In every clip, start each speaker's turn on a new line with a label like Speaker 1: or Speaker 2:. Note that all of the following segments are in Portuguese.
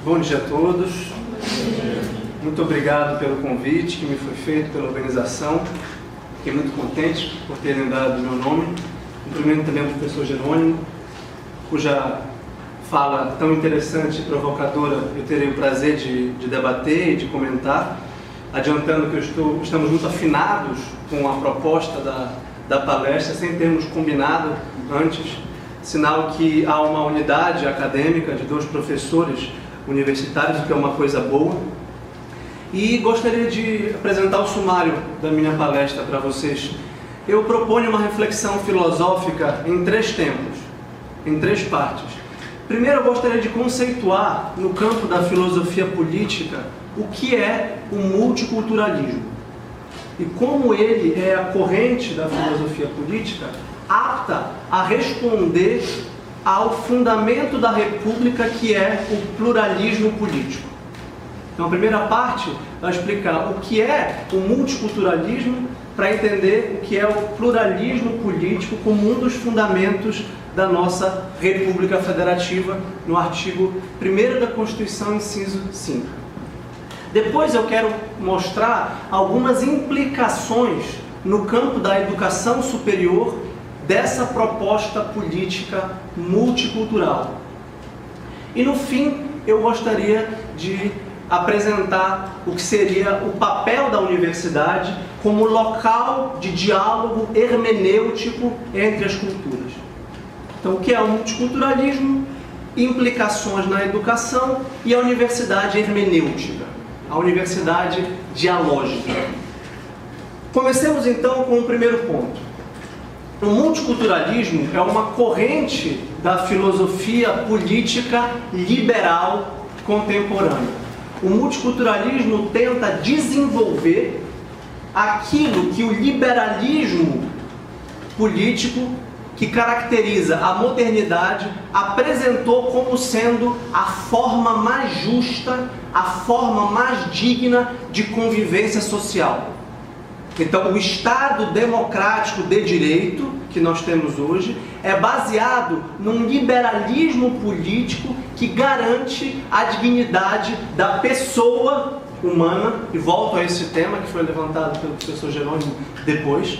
Speaker 1: Bom dia a todos. Muito obrigado pelo convite que me foi feito pela organização. Fiquei muito contente por terem dado o meu nome. Cumprimento também o professor Jerônimo, cuja fala tão interessante e provocadora eu terei o prazer de debater e de comentar, adiantando que estamos muito afinados com a proposta da palestra, sem termos combinado antes, sinal que há uma unidade acadêmica de 2 professores universitários, o que é uma coisa boa. E gostaria de apresentar o sumário da minha palestra para vocês. Eu proponho uma reflexão filosófica em 3 tempos, em 3 partes. Primeiro, eu gostaria de conceituar, no campo da filosofia política, o que é o multiculturalismo e como ele é a corrente da filosofia política apta a responder ao fundamento da República, que é o pluralismo político. Então, a primeira parte vai explicar o que é o multiculturalismo para entender o que é o pluralismo político como um dos fundamentos da nossa República Federativa, no artigo 1º da Constituição, inciso 5. Depois eu quero mostrar algumas implicações no campo da educação superior dessa proposta política multicultural. E no fim, eu gostaria de apresentar o que seria o papel da universidade como local de diálogo hermenêutico entre as culturas. Então, o que é o multiculturalismo, implicações na educação e a universidade hermenêutica, a universidade dialógica. Comecemos então com o primeiro ponto. O multiculturalismo é uma corrente da filosofia política liberal contemporânea. O multiculturalismo tenta desenvolver aquilo que o liberalismo político, que caracteriza a modernidade, apresentou como sendo a forma mais justa, a forma mais digna de convivência social. Então, o Estado democrático de direito que nós temos hoje é baseado num liberalismo político que garante a dignidade da pessoa humana, e volto a esse tema que foi levantado pelo professor Jerônimo depois,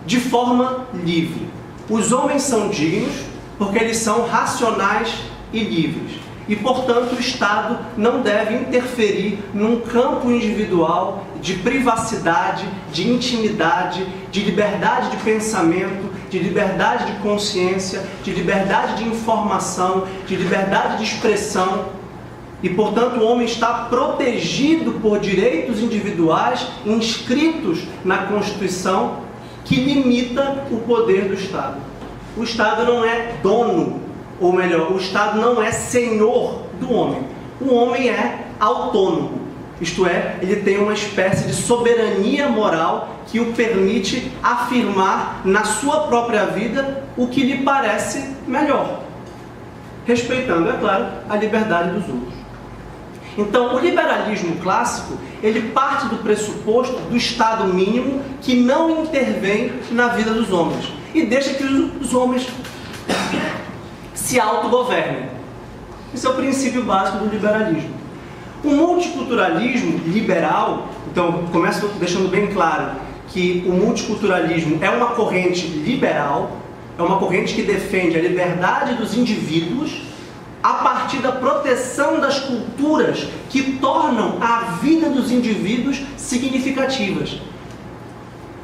Speaker 1: de forma livre. Os homens são dignos porque eles são racionais e livres. E, portanto, o Estado não deve interferir num campo individual de privacidade, de intimidade, de liberdade de pensamento, de liberdade de consciência, de liberdade de informação, de liberdade de expressão. E, portanto, o homem está protegido por direitos individuais inscritos na Constituição, que limita o poder do Estado. O Estado não é dono, ou melhor, o Estado não é senhor do homem. O homem é autônomo, isto é, ele tem uma espécie de soberania moral que o permite afirmar na sua própria vida o que lhe parece melhor, respeitando, é claro, a liberdade dos outros. Então, o liberalismo clássico, ele parte do pressuposto do Estado mínimo que não intervém na vida dos homens e deixa que os homens se autogovernem. Esse é o princípio básico do liberalismo. O multiculturalismo liberal, então, começo deixando bem claro que o multiculturalismo é uma corrente liberal, é uma corrente que defende a liberdade dos indivíduos a partir da proteção das culturas que tornam a vida dos indivíduos significativas.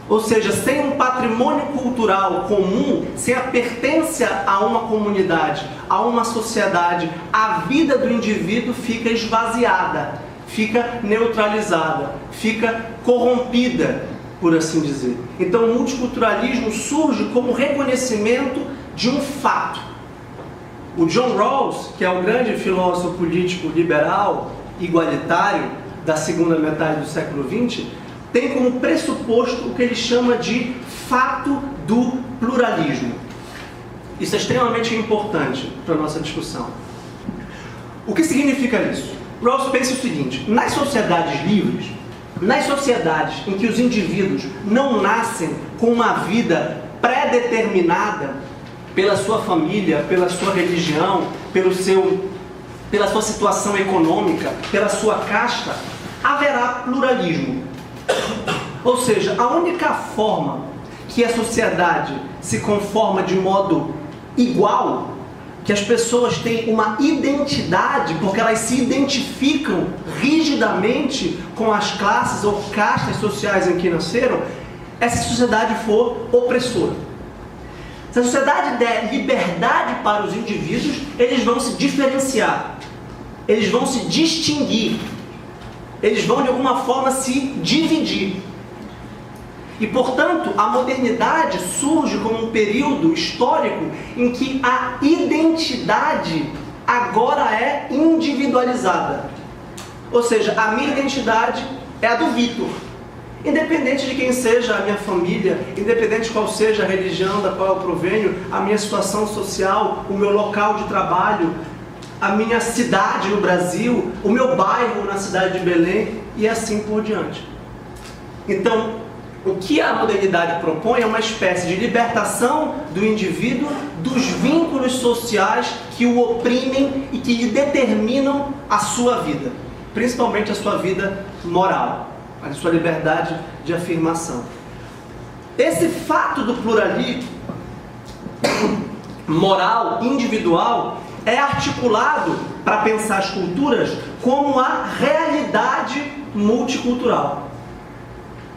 Speaker 1: Ou seja, sem um patrimônio cultural comum, sem a pertença a uma comunidade, a uma sociedade, a vida do indivíduo fica esvaziada, fica neutralizada, fica corrompida, por assim dizer. Então, o multiculturalismo surge como reconhecimento de um fato. O John Rawls, que é o grande filósofo político liberal, igualitário, da segunda metade do século XX, tem como pressuposto o que ele chama de fato do pluralismo. Isso é extremamente importante para a nossa discussão. O que significa isso? Rawls pensa o seguinte: nas sociedades livres, nas sociedades em que os indivíduos não nascem com uma vida pré-determinada pela sua família, pela sua religião, pelo seu pela sua situação econômica, pela sua casta, haverá pluralismo. Ou seja, a única forma que a sociedade se conforma de modo igual, que as pessoas têm uma identidade, porque elas se identificam rigidamente com as classes ou castas sociais em que nasceram, é se a sociedade for opressora. Se a sociedade der liberdade para os indivíduos, eles vão se diferenciar, eles vão se distinguir, eles vão de alguma forma se dividir. E, portanto, a modernidade surge como um período histórico em que a identidade agora é individualizada. Ou seja, a minha identidade é a do Vitor. Independente de quem seja a minha família, independente de qual seja a religião da qual eu provenho, a minha situação social, o meu local de trabalho, a minha cidade no Brasil, o meu bairro na cidade de Belém e assim por diante. Então, o que a modernidade propõe é uma espécie de libertação do indivíduo dos vínculos sociais que o oprimem e que lhe determinam a sua vida, principalmente a sua vida moral, a sua liberdade de afirmação. Esse fato do pluralismo moral individual é articulado para pensar as culturas como a realidade multicultural,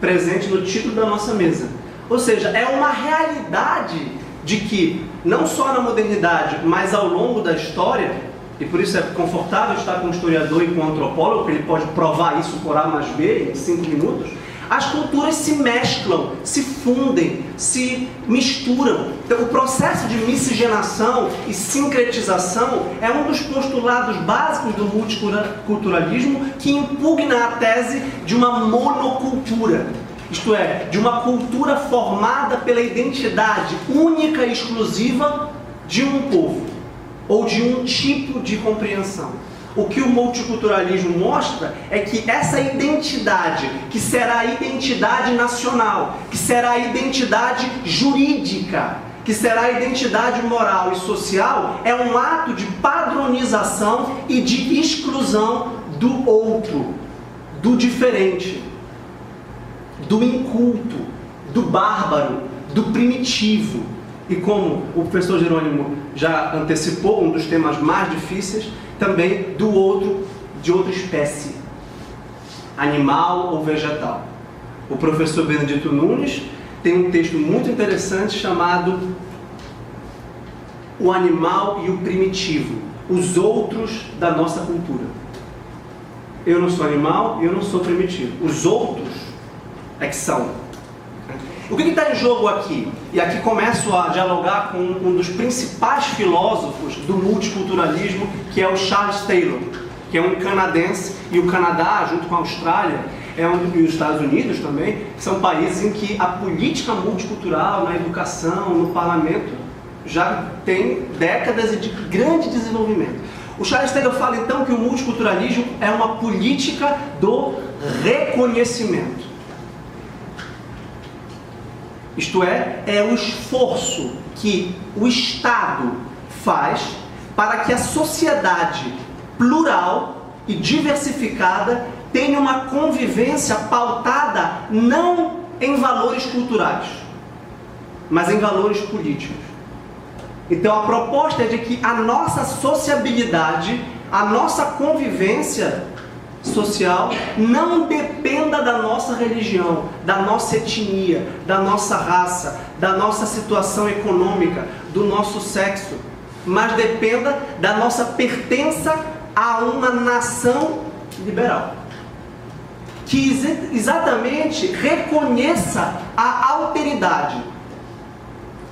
Speaker 1: presente no título da nossa mesa. Ou seja, é uma realidade de que, não só na modernidade, mas ao longo da história, e por isso é confortável estar com um historiador e com um antropólogo, porque ele pode provar isso por A mais B em 5 minutos, as culturas se mesclam, se fundem, se misturam. Então, o processo de miscigenação e sincretização é um dos postulados básicos do multiculturalismo que impugna a tese de uma monocultura. Isto é, de uma cultura formada pela identidade única e exclusiva de um povo, ou de um tipo de compreensão. O que o multiculturalismo mostra é que essa identidade, que será a identidade nacional, que será a identidade jurídica, que será a identidade moral e social, é um ato de padronização e de exclusão do outro, do diferente, do inculto, do bárbaro, do primitivo. E como o professor Jerônimo já antecipou, um dos temas mais difíceis, também do outro, de outra espécie, animal ou vegetal. O professor Benedito Nunes tem um texto muito interessante chamado O Animal e o Primitivo, os outros da nossa cultura. Eu não sou animal e eu não sou primitivo. Os outros é que são. O que está em jogo aqui? E aqui começo a dialogar com um dos principais filósofos do multiculturalismo, que é o Charles Taylor, que é um canadense, e o Canadá, junto com a Austrália, e os Estados Unidos também, são países em que a política multicultural, na educação, no parlamento, já tem décadas de grande desenvolvimento. O Charles Taylor fala então que o multiculturalismo é uma política do reconhecimento. Isto é o esforço que o Estado faz para que a sociedade plural e diversificada tenha uma convivência pautada não em valores culturais, mas em valores políticos. Então a proposta é de que a nossa sociabilidade, a nossa convivência social não dependa da nossa religião, da nossa etnia, da nossa raça, da nossa situação econômica, do nosso sexo, mas dependa da nossa pertença a uma nação liberal, que exatamente reconheça a alteridade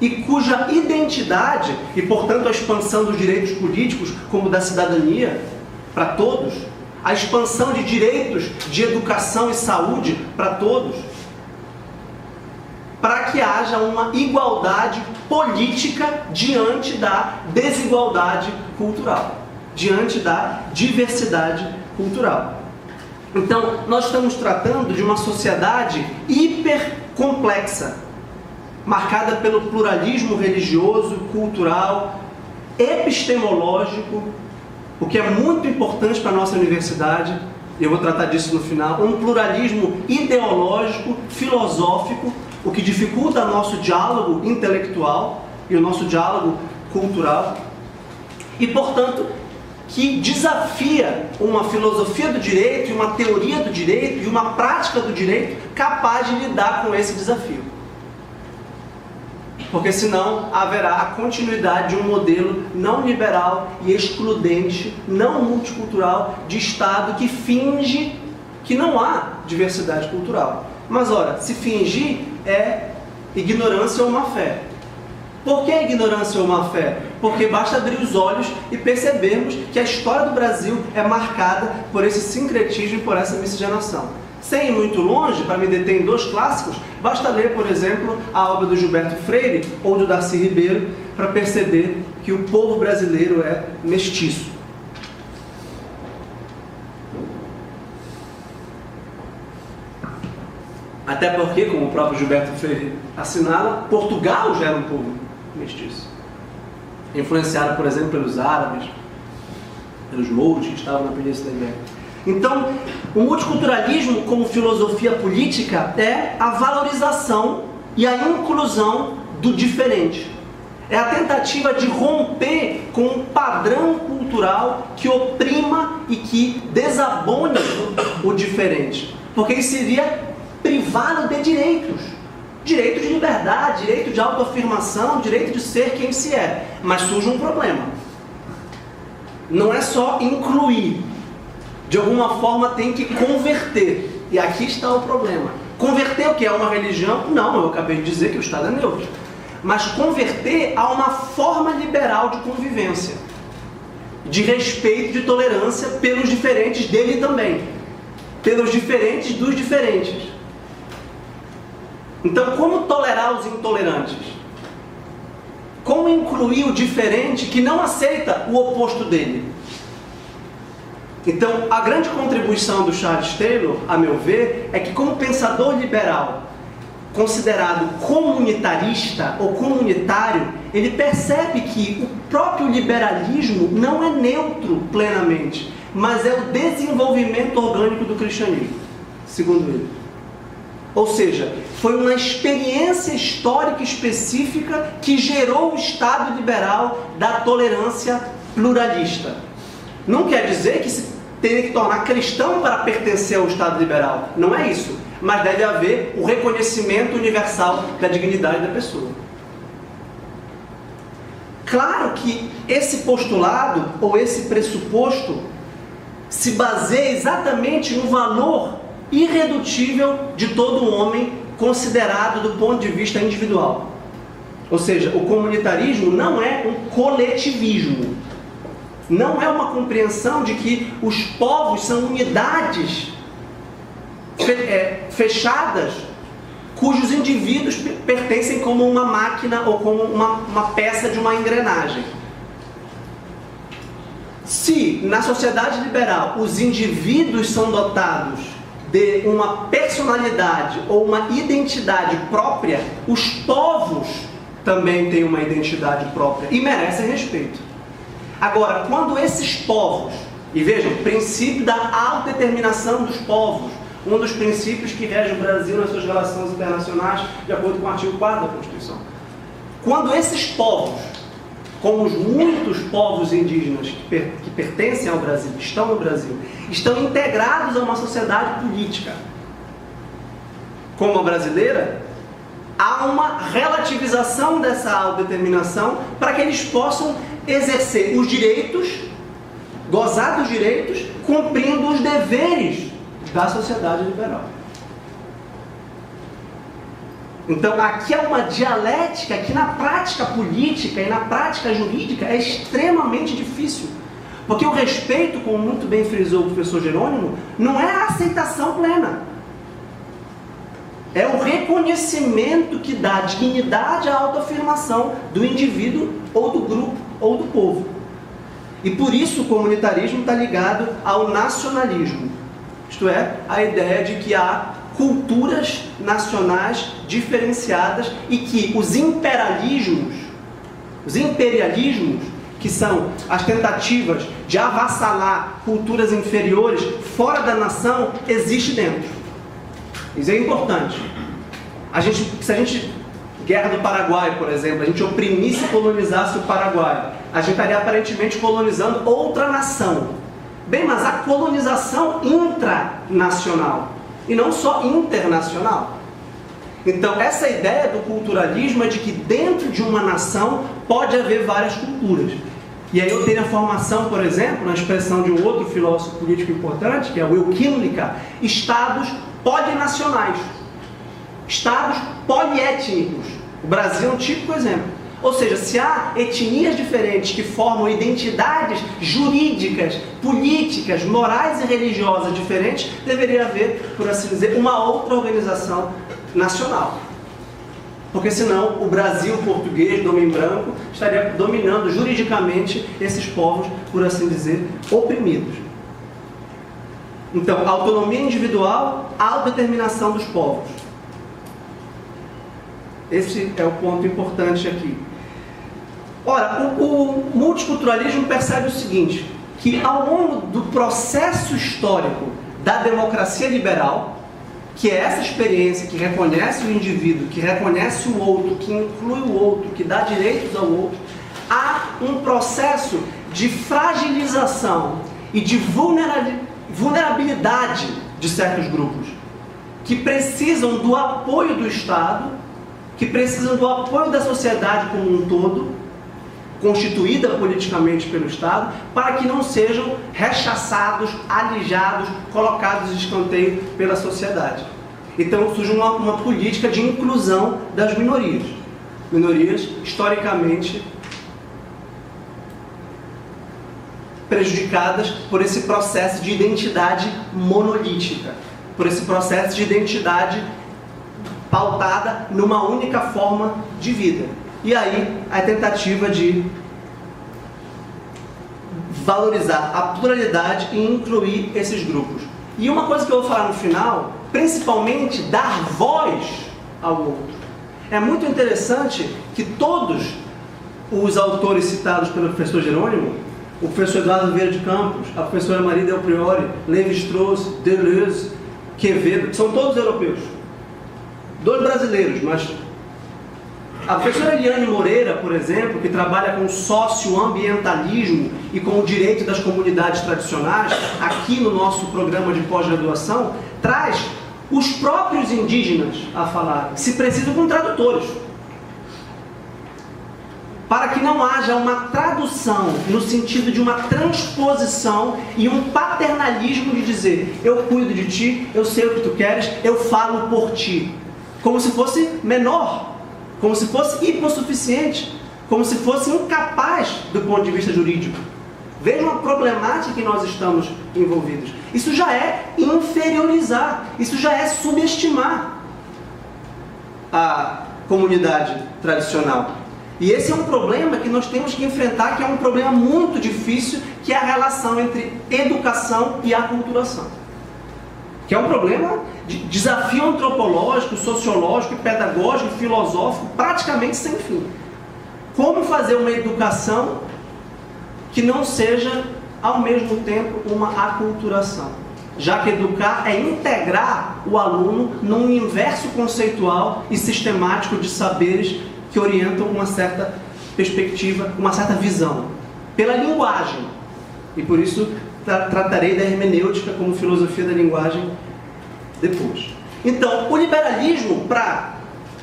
Speaker 1: e cuja identidade, e portanto a expansão dos direitos políticos como da cidadania para todos, a expansão de direitos de educação e saúde para todos, para que haja uma igualdade política diante da desigualdade cultural, diante da diversidade cultural. Então, nós estamos tratando de uma sociedade hipercomplexa, marcada pelo pluralismo religioso, cultural, epistemológico, o que é muito importante para a nossa universidade, e eu vou tratar disso no final, um pluralismo ideológico, filosófico, o que dificulta nosso diálogo intelectual e o nosso diálogo cultural, e, portanto, que desafia uma filosofia do direito, e uma teoria do direito, e uma prática do direito capaz de lidar com esse desafio. Porque senão haverá a continuidade de um modelo não liberal e excludente, não multicultural, de Estado que finge que não há diversidade cultural. Mas, ora, se fingir é ignorância ou má-fé. Por que ignorância ou má-fé? Porque basta abrir os olhos e percebermos que a história do Brasil é marcada por esse sincretismo e por essa miscigenação. Sem ir muito longe, para me deter em dois clássicos, basta ler, por exemplo, a obra do Gilberto Freire ou do Darcy Ribeiro para perceber que o povo brasileiro é mestiço. Até porque, como o próprio Gilberto Freire assinala, Portugal já era um povo mestiço. Influenciado, por exemplo, pelos árabes, pelos mouros que estavam na Península Ibérica. Então, o multiculturalismo como filosofia política é a valorização e a inclusão do diferente. É a tentativa de romper com um padrão cultural que oprima e que desabone o diferente. Porque isso seria privá-lo de direitos. Direito de liberdade, direito de autoafirmação, direito de ser quem se é. Mas surge um problema. Não é só incluir. De alguma forma tem que converter. E aqui está o problema. Converter o que? É uma religião? Não, eu acabei de dizer que o Estado é neutro. Mas converter a uma forma liberal de convivência. De respeito, de tolerância pelos diferentes dele também. Pelos diferentes dos diferentes. Então, como tolerar os intolerantes? Como incluir o diferente que não aceita o oposto dele? Então, a grande contribuição do Charles Taylor, a meu ver, é que como pensador liberal, considerado comunitarista ou comunitário, ele percebe que o próprio liberalismo não é neutro plenamente, mas é o desenvolvimento orgânico do cristianismo, segundo ele. Ou seja, foi uma experiência histórica específica que gerou o Estado liberal da tolerância pluralista. Não quer dizer que se teria que tornar cristão para pertencer ao Estado liberal. Não é isso. Mas deve haver o reconhecimento universal da dignidade da pessoa. Claro que esse postulado, ou esse pressuposto, se baseia exatamente no valor irredutível de todo homem considerado do ponto de vista individual. Ou seja, o comunitarismo não é um coletivismo. Não é uma compreensão de que os povos são unidades fechadas, cujos indivíduos pertencem como uma máquina ou como uma peça de uma engrenagem. Se na sociedade liberal os indivíduos são dotados de uma personalidade ou uma identidade própria, os povos também têm uma identidade própria e merecem respeito. Agora, quando esses povos, e vejam, o princípio da autodeterminação dos povos, um dos princípios que rege o Brasil nas suas relações internacionais, de acordo com o artigo 4º da Constituição. Quando esses povos, como os muitos povos indígenas que pertencem ao Brasil, que estão no Brasil, estão integrados a uma sociedade política como a brasileira, há uma relativização dessa autodeterminação para que eles possam exercer os direitos, gozar dos direitos, cumprindo os deveres da sociedade liberal. Então, aqui é uma dialética que na prática política e na prática jurídica é extremamente difícil. Porque o respeito, como muito bem frisou o professor Jerônimo, não é a aceitação plena. É o reconhecimento que dá dignidade à autoafirmação do indivíduo ou do grupo ou do povo. E por isso o comunitarismo está ligado ao nacionalismo. Isto é, a ideia de que há culturas nacionais diferenciadas e que os imperialismos que são as tentativas de avassalar culturas inferiores fora da nação, existe dentro. Isso é importante. Se a gente, Guerra do Paraguai, por exemplo, a gente oprimisse e colonizasse o Paraguai, a gente estaria aparentemente colonizando outra nação. Bem, mas a colonização intranacional e não só internacional. Então, essa ideia do culturalismo é de que dentro de uma nação pode haver várias culturas. E aí eu tenho a formação, por exemplo, na expressão de um outro filósofo político importante, que é o Will Kinlica, estados polinacionais, estados poliétnicos. O Brasil é um típico exemplo. Ou seja, se há etnias diferentes que formam identidades jurídicas, políticas, morais e religiosas diferentes, deveria haver, por assim dizer, uma outra organização nacional. Porque senão o Brasil português, do homem branco, estaria dominando juridicamente esses povos, por assim dizer, oprimidos. Então, autonomia individual, autodeterminação dos povos. Esse é o ponto importante aqui. Ora, o multiculturalismo percebe o seguinte, que ao longo do processo histórico da democracia liberal, que é essa experiência que reconhece o indivíduo, que reconhece o outro, que inclui o outro, que dá direitos ao outro, há um processo de fragilização e de vulnerabilidade de certos grupos, que precisam do apoio do Estado, que precisam do apoio da sociedade como um todo, constituída politicamente pelo Estado, para que não sejam rechaçados, alijados, colocados de escanteio pela sociedade. Então surge uma política de inclusão das minorias. Minorias historicamente prejudicadas por esse processo de identidade monolítica, por esse processo de identidade pautada numa única forma de vida. E aí, a tentativa de valorizar a pluralidade e incluir esses grupos. E uma coisa que eu vou falar no final, principalmente dar voz ao outro. É muito interessante que todos os autores citados pelo professor Jerônimo, o professor Eduardo Vieira de Campos, a professora Maria Del Priore, Lévi-Strauss, Deleuze, Quevedo, são todos europeus. 2 brasileiros, mas a professora Eliane Moreira, por exemplo, que trabalha com socioambientalismo e com o direito das comunidades tradicionais, aqui no nosso programa de pós-graduação, traz os próprios indígenas a falar, se preciso com tradutores, para que não haja uma tradução no sentido de uma transposição e um paternalismo de dizer, eu cuido de ti, eu sei o que tu queres, eu falo por ti, como se fosse menor, como se fosse hipossuficiente, como se fosse incapaz do ponto de vista jurídico. Vejam a problemática que nós estamos envolvidos. Isso já é inferiorizar, isso já é subestimar a comunidade tradicional. E esse é um problema que nós temos que enfrentar, que é um problema muito difícil, que é a relação entre educação e aculturação. Que é um problema de desafio antropológico, sociológico, pedagógico, filosófico, praticamente sem fim. Como fazer uma educação que não seja, ao mesmo tempo, uma aculturação? Já que educar é integrar o aluno num universo conceitual e sistemático de saberes que orientam uma certa perspectiva, uma certa visão. Pela linguagem. E por isso tratarei da hermenêutica como filosofia da linguagem depois. Então, o liberalismo, para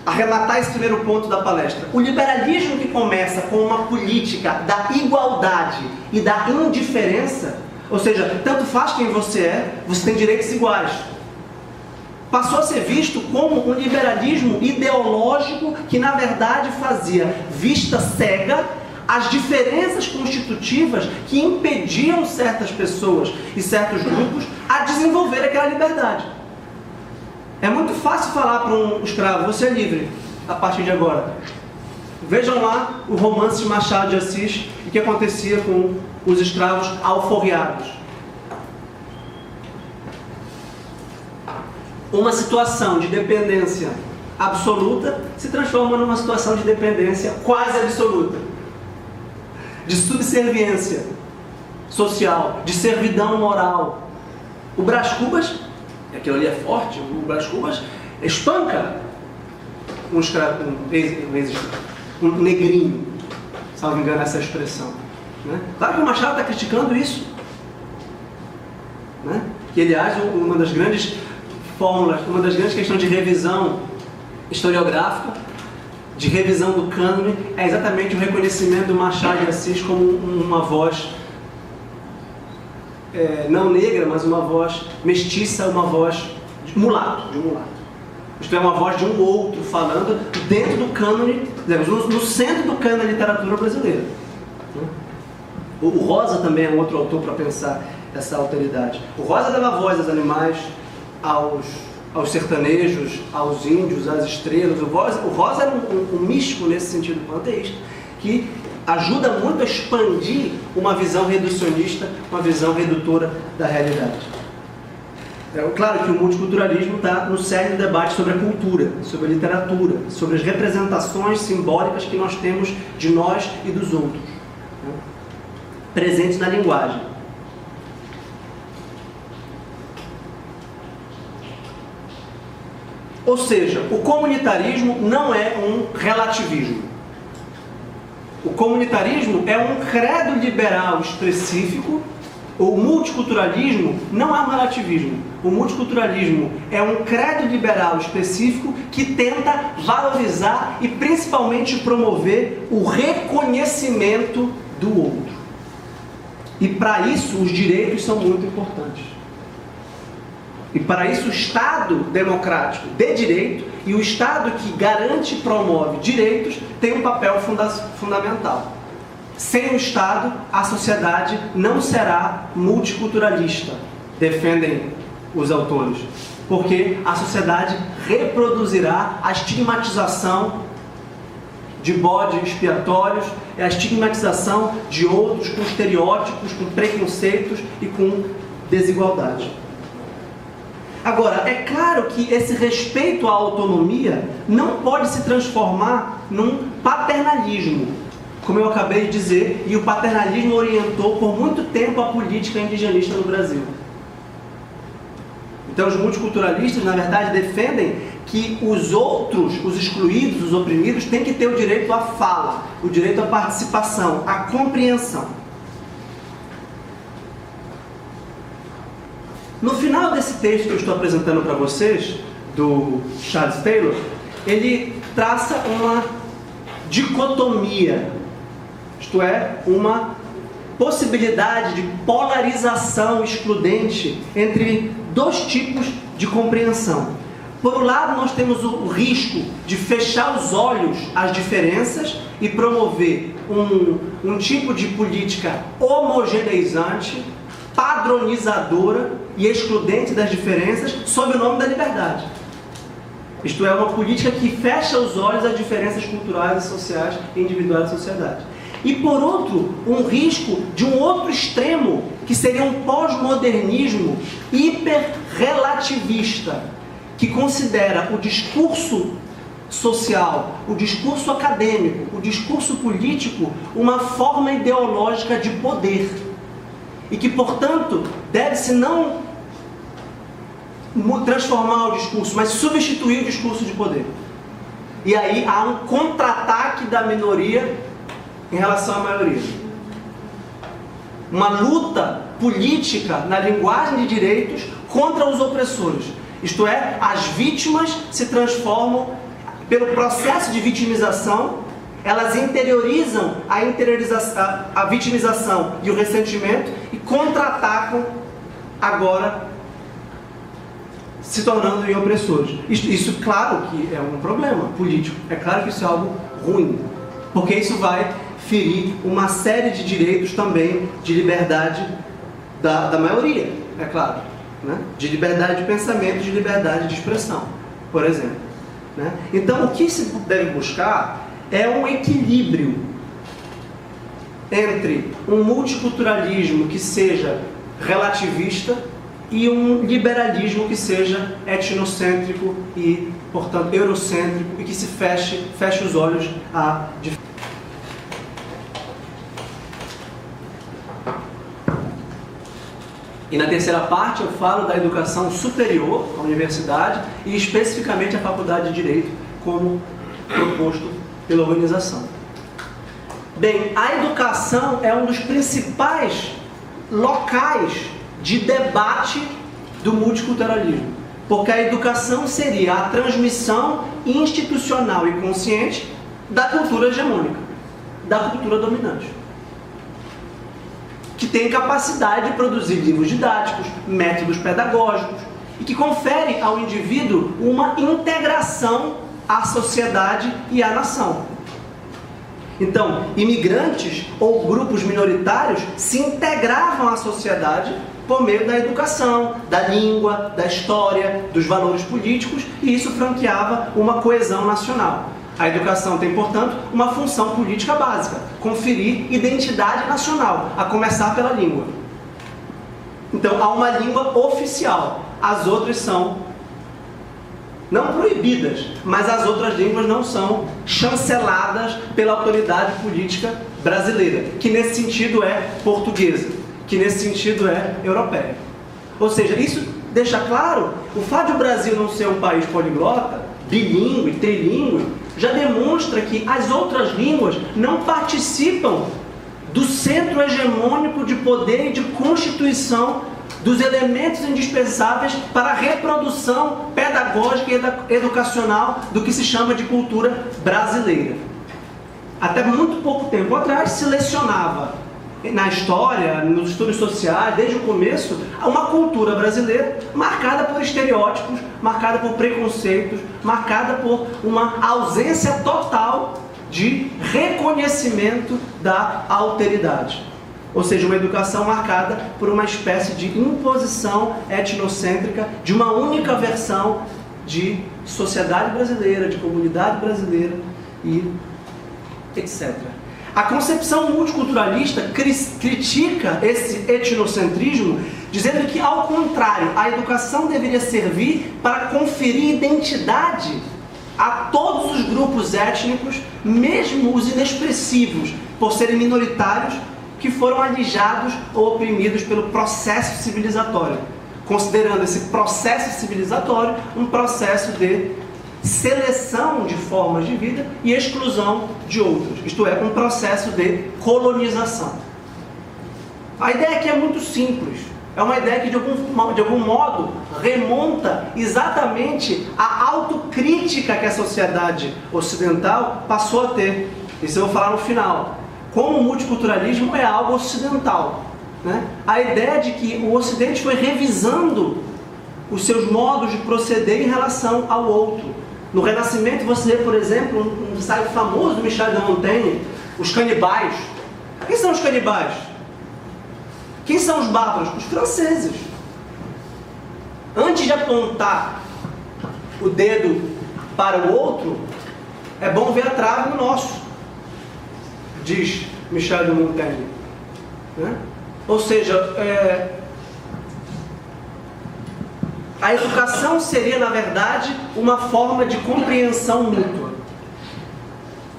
Speaker 1: arrematar esse primeiro ponto da palestra, o liberalismo que começa com uma política da igualdade e da indiferença, ou seja, tanto faz quem você é, você tem direitos iguais, passou a ser visto como um liberalismo ideológico que, na verdade, fazia vista cega as diferenças constitutivas que impediam certas pessoas e certos grupos a desenvolver aquela liberdade. É muito fácil falar para um escravo, você é livre a partir de agora. Vejam lá o romance de Machado de Assis e o que acontecia com os escravos alforriados. Uma situação de dependência absoluta se transforma numa situação de dependência quase absoluta.
Speaker 2: de subserviência social, de servidão moral. O Brás Cubas, aquilo ali é forte, o Brás Cubas espanca um negrinho, salvo engano essa expressão. Né? Claro que o Machado está criticando isso. Né? Que, aliás, uma das grandes fórmulas, uma das grandes questões de revisão historiográfica, de revisão do cânone, é exatamente o reconhecimento do Machado de Assis como uma voz não negra, mas uma voz mestiça, uma voz de um mulato. Isto é, uma voz de um outro falando dentro do cânone, no centro do cânone da literatura brasileira. O Rosa também é um outro autor para pensar essa alteridade. O Rosa dava voz aos animais, aos sertanejos, aos índios, às estrelas. O Rosa era um místico nesse sentido panteísta, que ajuda muito a expandir uma visão reducionista, uma visão redutora da realidade. Claro que o multiculturalismo está no cerne do debate sobre a cultura, sobre a literatura, sobre as representações simbólicas que nós temos de nós e dos outros, né? Presentes na linguagem. Ou seja, o comunitarismo não é um relativismo. O comunitarismo é um credo liberal específico. O multiculturalismo não é um relativismo. O multiculturalismo é um credo liberal específico que tenta valorizar e principalmente promover o reconhecimento do outro. E para isso os direitos são muito importantes. E para isso o Estado democrático de direito e o Estado que garante e promove direitos tem um papel fundamental. Sem o Estado, a sociedade não será multiculturalista, defendem os autores, porque a sociedade reproduzirá a estigmatização de bodes expiatórios, a estigmatização de outros com estereótipos, com preconceitos e com desigualdade. Agora, é claro que esse respeito à autonomia não pode se transformar num paternalismo, como eu acabei de dizer, e o paternalismo orientou por muito tempo a política indigenista no Brasil. Então os multiculturalistas, na verdade, defendem que os outros, os excluídos, os oprimidos, têm que ter o direito à fala, o direito à participação, à compreensão. No final desse texto que eu estou apresentando para vocês, do Charles Taylor, ele traça uma dicotomia, isto é, uma possibilidade de polarização excludente entre dois tipos de compreensão. Por um lado, nós temos o risco de fechar os olhos às diferenças e promover um tipo de política homogeneizante, padronizadora e excludente das diferenças sob o nome da liberdade. Isto é, uma política que fecha os olhos às diferenças culturais e sociais e individuais da sociedade. E por outro, um risco de um outro extremo, que seria um pós-modernismo hiper-relativista, que considera o discurso social, o discurso acadêmico, o discurso político, uma forma ideológica de poder. E que, portanto, deve-se não transformar o discurso, mas substituir o discurso de poder. E aí há um contra-ataque da minoria em relação à maioria. Uma luta política na linguagem de direitos contra os opressores. Isto é, as vítimas se transformam, pelo processo de vitimização, elas interiorizam a vitimização e o ressentimento e contra-atacam agora, se tornando em opressores. Isso, claro, que é um problema político. É claro que isso é algo ruim, porque isso vai ferir uma série de direitos também de liberdade da maioria, é claro, né? De liberdade de pensamento, de liberdade de expressão, por exemplo, né? Então, o que se deve buscar é um equilíbrio entre um multiculturalismo que seja relativista e um liberalismo que seja etnocêntrico e, portanto, eurocêntrico e que se feche os olhos a E na terceira parte eu falo da educação superior, a universidade, e especificamente a Faculdade de Direito, como proposto pela organização. Bem, a educação é um dos principais locais de debate do multiculturalismo, porque a educação seria a transmissão institucional e consciente da cultura hegemônica, da cultura dominante, que tem capacidade de produzir livros didáticos, métodos pedagógicos, e que confere ao indivíduo uma integração à sociedade e à nação. Então, imigrantes ou grupos minoritários se integravam à sociedade por meio da educação, da língua, da história, dos valores políticos, e isso franqueava uma coesão nacional. A educação tem, portanto, uma função política básica: conferir identidade nacional, a começar pela língua. Então, há uma língua oficial, as outras são não proibidas, mas as outras línguas não são chanceladas pela autoridade política brasileira, que nesse sentido é portuguesa, que nesse sentido é europeia. Ou seja, isso deixa claro, o fato de o Brasil não ser um país poliglota, bilíngue, trilíngue, já demonstra que as outras línguas não participam do centro hegemônico de poder e de constituição dos elementos indispensáveis para a reprodução pedagógica e educacional do que se chama de cultura brasileira. Até muito pouco tempo atrás se lecionava na história, nos estudos sociais, desde o começo, uma cultura brasileira marcada por estereótipos, marcada por preconceitos, marcada por uma ausência total de reconhecimento da alteridade. Ou seja, uma educação marcada por uma espécie de imposição etnocêntrica de uma única versão de sociedade brasileira, de comunidade brasileira e etc. A concepção multiculturalista critica esse etnocentrismo, dizendo que, ao contrário, a educação deveria servir para conferir identidade a todos os grupos étnicos, mesmo os inexpressivos, por serem minoritários, que foram alijados ou oprimidos pelo processo civilizatório, considerando esse processo civilizatório um processo de seleção de formas de vida e exclusão de outras, isto é, um processo de colonização. A ideia aqui é muito simples, é uma ideia que de algum modo remonta exatamente à autocrítica que a sociedade ocidental passou a ter. Isso eu vou falar no final. Como o multiculturalismo é algo ocidental, né? A ideia de que o Ocidente foi revisando os seus modos de proceder em relação ao outro. No Renascimento você vê, por exemplo, um ensaio famoso do Michel de Montaigne, os canibais. Quem são os canibais? Quem são os bárbaros? Os franceses. Antes de apontar o dedo para o outro, é bom ver a trave no nosso, diz Michel de Montaigne, né? Ou seja, a educação seria, na verdade, uma forma de compreensão mútua.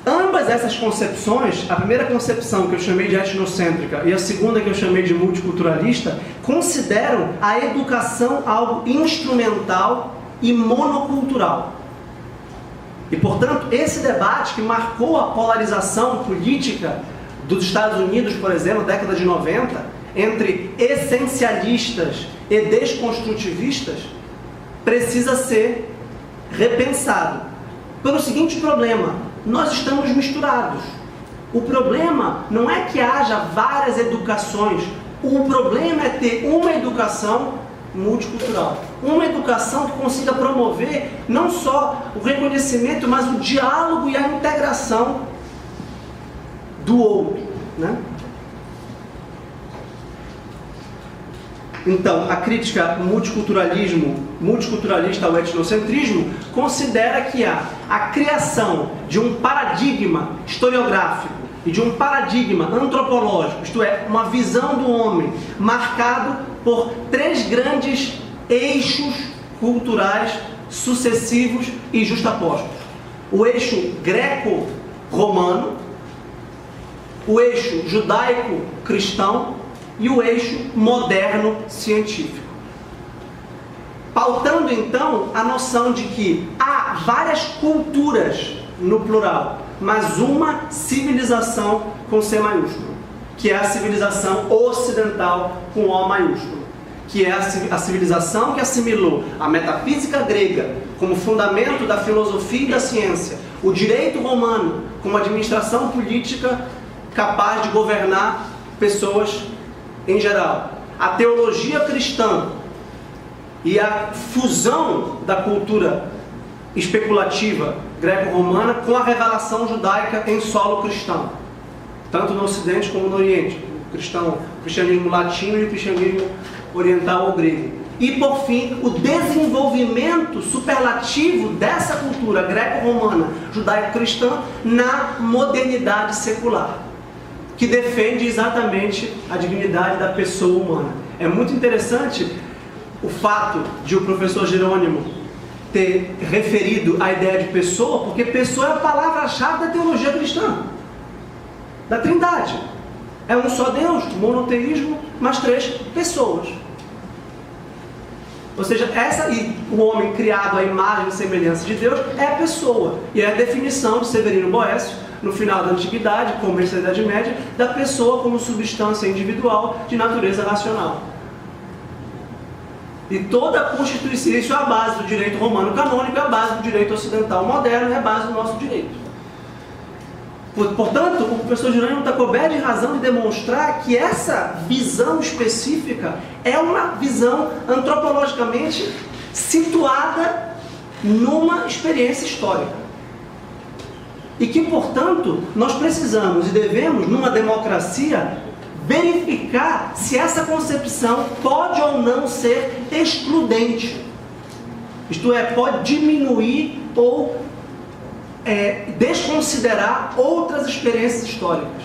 Speaker 2: Ambas essas concepções, a primeira concepção que eu chamei de etnocêntrica e a segunda que eu chamei de multiculturalista, consideram a educação algo instrumental e monocultural. E, portanto, esse debate que marcou a polarização política dos Estados Unidos, por exemplo, na década de 90, entre essencialistas e desconstrutivistas, precisa ser repensado. Pelo seguinte problema: nós estamos misturados. O problema não é que haja várias educações, o problema é ter uma educação multicultural. Uma educação que consiga promover não só o reconhecimento, mas o diálogo e a integração do outro, né? Então, a crítica multiculturalista ao etnocentrismo considera que há a criação de um paradigma historiográfico e de um paradigma antropológico, isto é, uma visão do homem marcado por três grandes eixos culturais sucessivos e justapostos. O eixo greco-romano, o eixo judaico-cristão e o eixo moderno científico. Pautando então a noção de que há várias culturas no plural, mas uma civilização com C maiúsculo, que é a civilização ocidental com O maiúsculo, que é a civilização que assimilou a metafísica grega como fundamento da filosofia e da ciência, o direito romano como administração política capaz de governar pessoas em geral, a teologia cristã e a fusão da cultura especulativa greco-romana com a revelação judaica em solo cristão, tanto no Ocidente como no Oriente, o cristianismo latino e o cristianismo oriental ou grego. E, por fim, o desenvolvimento superlativo dessa cultura greco-romana, judaico-cristã, na modernidade secular, que defende exatamente a dignidade da pessoa humana. É muito interessante o fato de o professor Jerônimo ter referido a ideia de pessoa, porque pessoa é a palavra-chave da teologia cristã, da Trindade. É um só Deus, monoteísmo, mas 3 pessoas. Ou seja, o homem criado à imagem e semelhança de Deus é a pessoa. E é a definição de Severino Boécio, no final da Antiguidade, começo da Idade Média, da pessoa como substância individual de natureza racional. E toda a Constituição, isso é a base do direito romano canônico, é a base do direito ocidental moderno, é a base do nosso direito. Portanto, o professor Jerônimo está coberto de razão de demonstrar que essa visão específica é uma visão antropologicamente situada numa experiência histórica. E que, portanto, nós precisamos e devemos, numa democracia, verificar se essa concepção pode ou não ser excludente. Isto é, pode diminuir ou desconsiderar outras experiências históricas.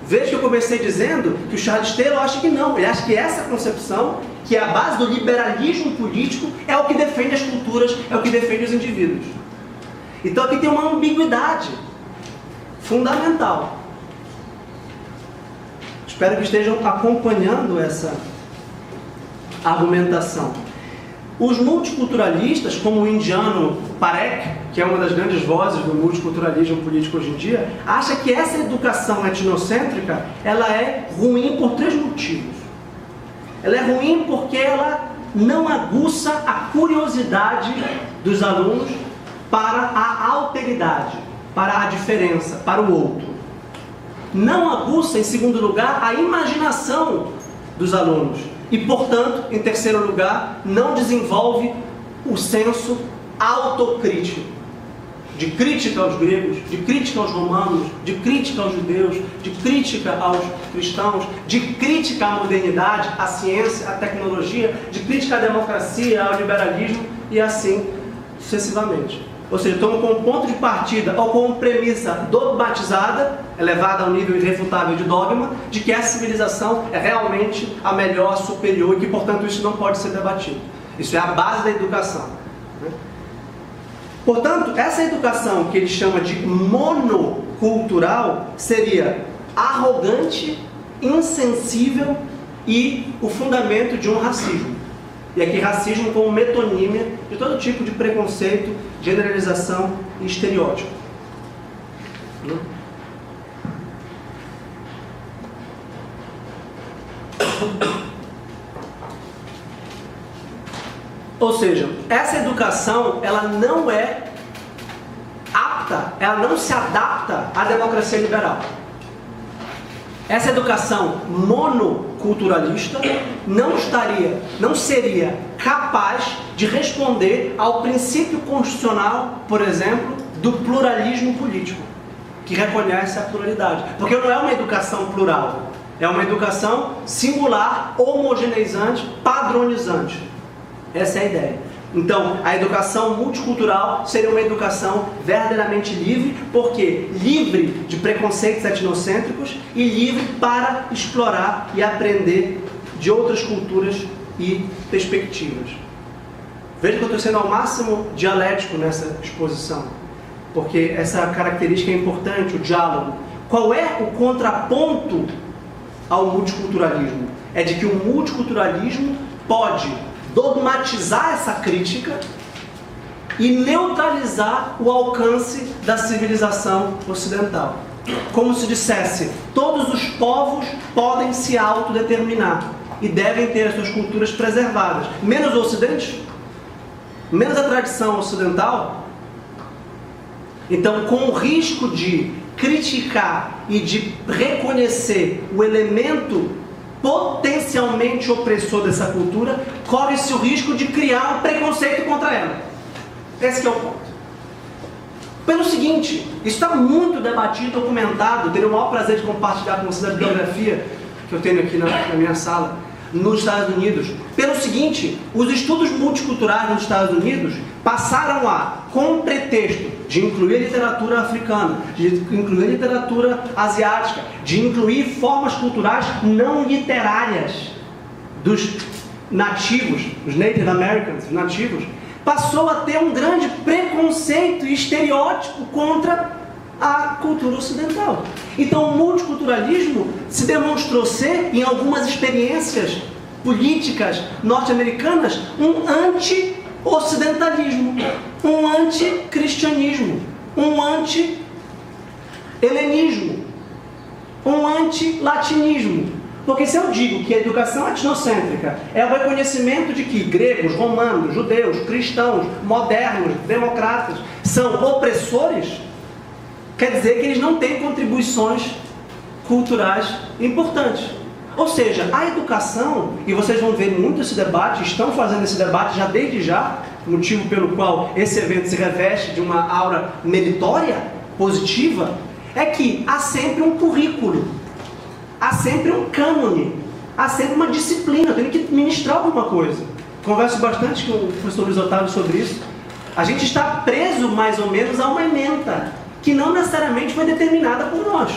Speaker 2: Veja que eu comecei dizendo que o Charles Taylor acha que não. Ele acha que essa concepção, que é a base do liberalismo político, é o que defende as culturas, é o que defende os indivíduos. Então aqui tem uma ambiguidade fundamental. Espero que estejam acompanhando essa argumentação. Os multiculturalistas, como o indiano Parekh, que é uma das grandes vozes do multiculturalismo político hoje em dia, acha que essa educação etnocêntrica ela é ruim por 3 motivos. Ela é ruim porque ela não aguça a curiosidade dos alunos para a alteridade, para a diferença, para o outro. Não aguça, em segundo lugar, a imaginação dos alunos. E, portanto, em terceiro lugar, não desenvolve o senso autocrítico, de crítica aos gregos, de crítica aos romanos, de crítica aos judeus, de crítica aos cristãos, de crítica à modernidade, à ciência, à tecnologia, de crítica à democracia, ao liberalismo e assim sucessivamente. Ou seja, toma como ponto de partida ou como premissa dogmatizada, elevada ao nível irrefutável de dogma, de que essa civilização é realmente a melhor, a superior e que, portanto, isso não pode ser debatido. Isso é a base da educação. Portanto, essa educação que ele chama de monocultural seria arrogante, insensível e o fundamento de um racismo. E aqui racismo como metonímia de todo tipo de preconceito, generalização e estereótipo. Ou seja, essa educação ela não é apta, ela não se adapta à democracia liberal. Essa educação monoculturalista não seria capaz de responder ao princípio constitucional, por exemplo, do pluralismo político, que reconhece a pluralidade. Porque não é uma educação plural, é uma educação singular, homogeneizante, padronizante. Essa é a ideia. Então, a educação multicultural seria uma educação verdadeiramente livre, porque livre de preconceitos etnocêntricos e livre para explorar e aprender de outras culturas e perspectivas. Veja que eu estou sendo ao máximo dialético nessa exposição, porque essa característica é importante, o diálogo. Qual é o contraponto ao multiculturalismo é de que o multiculturalismo pode dogmatizar essa crítica e neutralizar o alcance da civilização ocidental. Como se dissesse, todos os povos podem se autodeterminar e devem ter as suas culturas preservadas. Menos o Ocidente, menos a tradição ocidental. Então, com o risco de criticar e de reconhecer o elemento potencialmente opressor dessa cultura, corre-se o risco de criar um preconceito contra ela. Esse que é o ponto. Pelo seguinte, isso está muito debatido, documentado, teria o maior prazer de compartilhar com vocês a bibliografia que eu tenho aqui na minha sala, nos Estados Unidos. Pelo seguinte, os estudos multiculturais nos Estados Unidos passaram a, com o pretexto de incluir a literatura africana, de incluir a literatura asiática, de incluir formas culturais não literárias dos nativos, os Native Americans, os nativos, passou a ter um grande preconceito e estereótipo contra a cultura ocidental. Então o multiculturalismo se demonstrou ser, em algumas experiências políticas norte-americanas, um anti-ocidentalismo, um anti-cristianismo, um anti-helenismo, um anti-latinismo. Porque se eu digo que a educação etnocêntrica é o reconhecimento de que gregos, romanos, judeus, cristãos, modernos, democratas são opressores, quer dizer que eles não têm contribuições culturais importantes. Ou seja, a educação, e vocês vão ver muito esse debate, estão fazendo esse debate já desde já, motivo pelo qual esse evento se reveste de uma aura meritória, positiva, é que há sempre um currículo, há sempre um cânone, há sempre uma disciplina, eu tenho que ministrar alguma coisa. Converso bastante com o professor Luiz Otávio sobre isso. A gente está preso mais ou menos a uma ementa, que não necessariamente foi determinada por nós.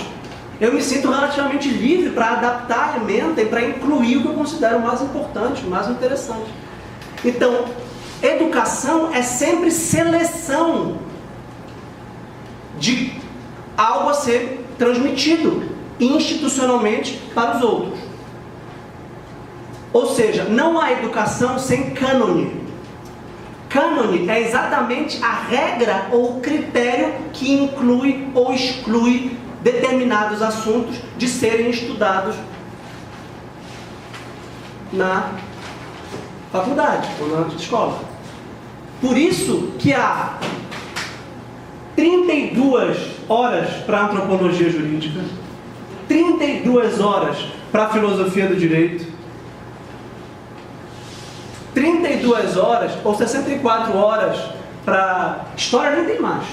Speaker 2: Eu me sinto relativamente livre para adaptar a ementa e para incluir o que eu considero mais importante, mais interessante. Então, educação é sempre seleção de algo a ser transmitido institucionalmente para os outros. Ou seja, não há educação sem cânone. Cânone é exatamente a regra ou o critério que inclui ou exclui determinados assuntos de serem estudados na faculdade ou na escola. Por isso que há 32 horas para antropologia jurídica, 32 horas para a filosofia do direito, 32 horas ou 64 horas para história, nem tem mais.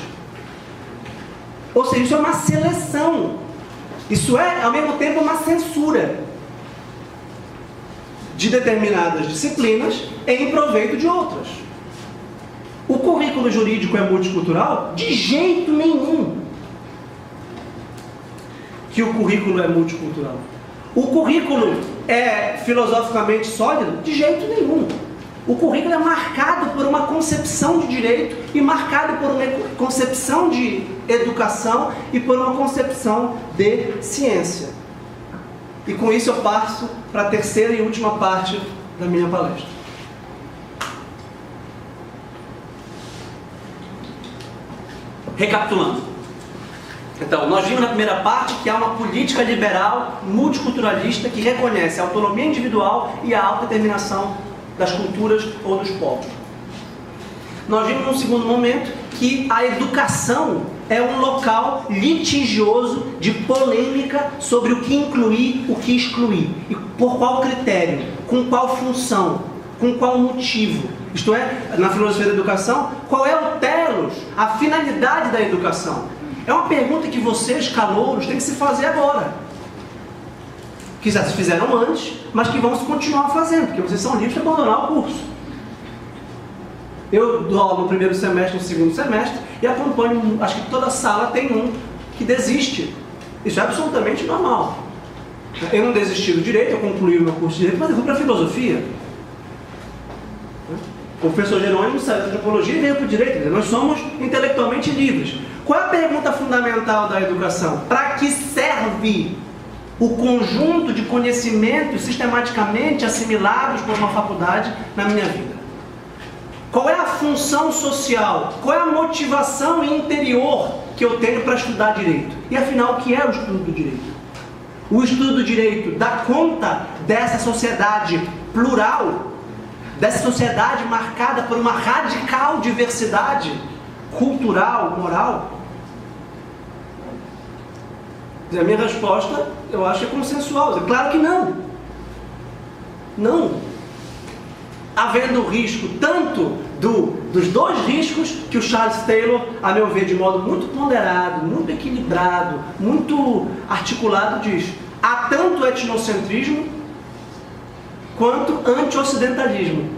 Speaker 2: Ou seja, isso é uma seleção. Isso é, ao mesmo tempo, uma censura de determinadas disciplinas em proveito de outras. O currículo jurídico é multicultural? De jeito nenhum que o currículo é multicultural. O currículo é filosoficamente sólido? De jeito nenhum. O currículo é marcado por uma concepção de direito e marcado por uma concepção de educação e por uma concepção de ciência. E com isso eu passo para a terceira e última parte da minha palestra. Recapitulando. Então, nós vimos na primeira parte que há uma política liberal multiculturalista que reconhece a autonomia individual e a autodeterminação das culturas ou dos povos. Nós vimos num segundo momento que a educação é um local litigioso de polêmica sobre o que incluir, o que excluir. E por qual critério, com qual função, com qual motivo. Isto é, na filosofia da educação, qual é o telos, a finalidade da educação? É uma pergunta que vocês, calouros, têm que se fazer agora. Que já se fizeram antes, mas que vão se continuar fazendo, porque vocês são livres de abandonar o curso. Eu dou aula no primeiro semestre, no segundo semestre, e acompanho, acho que toda sala tem um que desiste. Isso é absolutamente normal. Eu não desisti do direito, eu concluí o meu curso de direito, mas eu fui para a filosofia. O professor Jerônimo saiu da antropologia e veio para o direito. Nós somos intelectualmente livres. Qual é a pergunta fundamental da educação? Para que serve o conjunto de conhecimentos sistematicamente assimilados por uma faculdade na minha vida? Qual é a função social? Qual é a motivação interior que eu tenho para estudar direito? E afinal, o que é o estudo do direito? O estudo do direito dá conta dessa sociedade plural, dessa sociedade marcada por uma radical diversidade cultural, moral? A minha resposta, eu acho, é consensual. Claro que não. Não. Havendo o risco tanto dos dois riscos que o Charles Taylor, a meu ver, de modo muito ponderado, muito equilibrado, muito articulado, diz: há tanto etnocentrismo quanto anti-ocidentalismo.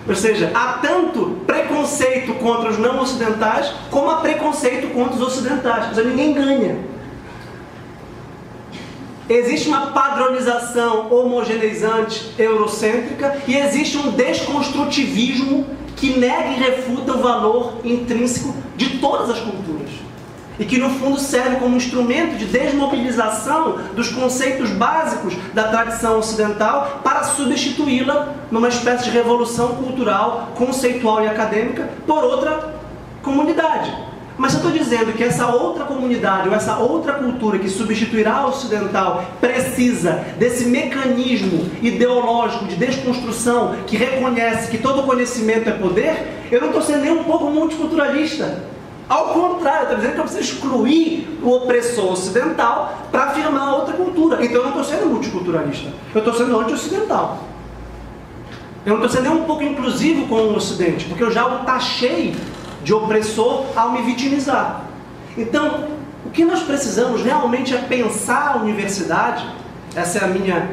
Speaker 2: Ou seja, há tanto preconceito contra os não ocidentais como há preconceito contra os ocidentais. Ou seja, ninguém ganha. Existe uma padronização homogeneizante eurocêntrica e existe um desconstrutivismo que nega e refuta o valor intrínseco de todas as culturas e que no fundo serve como instrumento de desmobilização dos conceitos básicos da tradição ocidental para substituí-la numa espécie de revolução cultural, conceitual e acadêmica por outra comunidade. Mas eu estou dizendo que essa outra comunidade ou essa outra cultura que substituirá a ocidental precisa desse mecanismo ideológico de desconstrução que reconhece que todo conhecimento é poder, eu não estou sendo nem um pouco multiculturalista. Ao contrário, eu estou dizendo que eu preciso excluir o opressor ocidental para afirmar outra cultura. Então eu não estou sendo multiculturalista, eu estou sendo anti-ocidental. Eu não estou sendo nem um pouco inclusivo com o Ocidente, porque eu já o taxei de opressor ao me vitimizar. Então, o que nós precisamos realmente é pensar a universidade, essa é a minha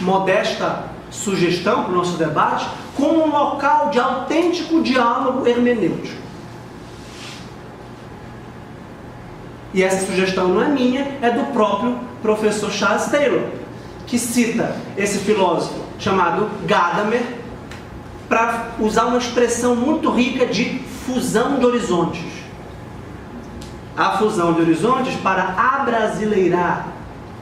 Speaker 2: modesta sugestão para o nosso debate, como um local de autêntico diálogo hermenêutico. E essa sugestão não é minha, é do próprio professor Charles Taylor, que cita esse filósofo chamado Gadamer para usar uma expressão muito rica de fusão de horizontes. A fusão de horizontes, para abrasileirar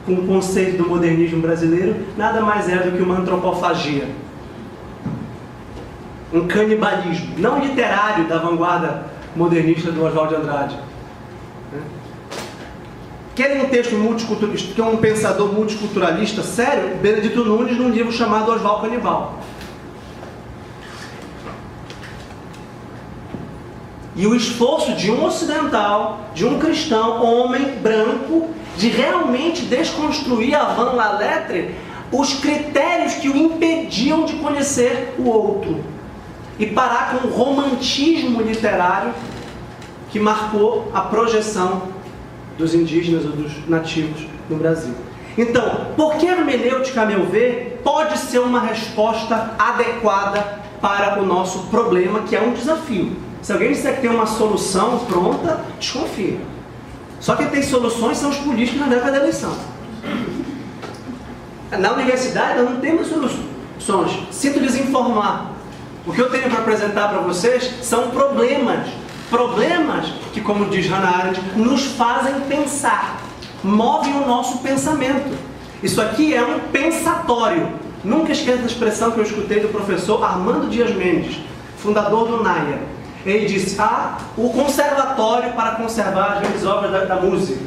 Speaker 2: com o conceito do modernismo brasileiro, nada mais é do que uma antropofagia. Um canibalismo, não literário da vanguarda modernista do Oswald de Andrade. Querem um texto multiculturalista, que é um pensador multiculturalista sério? Benedito Nunes, num livro chamado Oswald Canibal. E o esforço de um ocidental, de um cristão, homem, branco, de realmente desconstruir avant la lettre os critérios que o impediam de conhecer o outro. E parar com o romantismo literário que marcou a projeção dos indígenas ou dos nativos no Brasil. Então, por que a hermenêutica, a meu ver, pode ser uma resposta adequada para o nosso problema, que é um desafio? Se alguém disser que tem uma solução pronta, desconfia. Só quem tem soluções são os políticos na época da eleição. Na universidade nós não temos soluções. Sinto desinformar. O que eu tenho para apresentar para vocês são problemas. Problemas que, como diz Hannah Arendt, nos fazem pensar. Movem o nosso pensamento. Isso aqui é um pensatório. Nunca esqueça a expressão que eu escutei do professor Armando Dias Mendes, fundador do NAIA. Ele disse: o conservatório para conservar as grandes obras da música.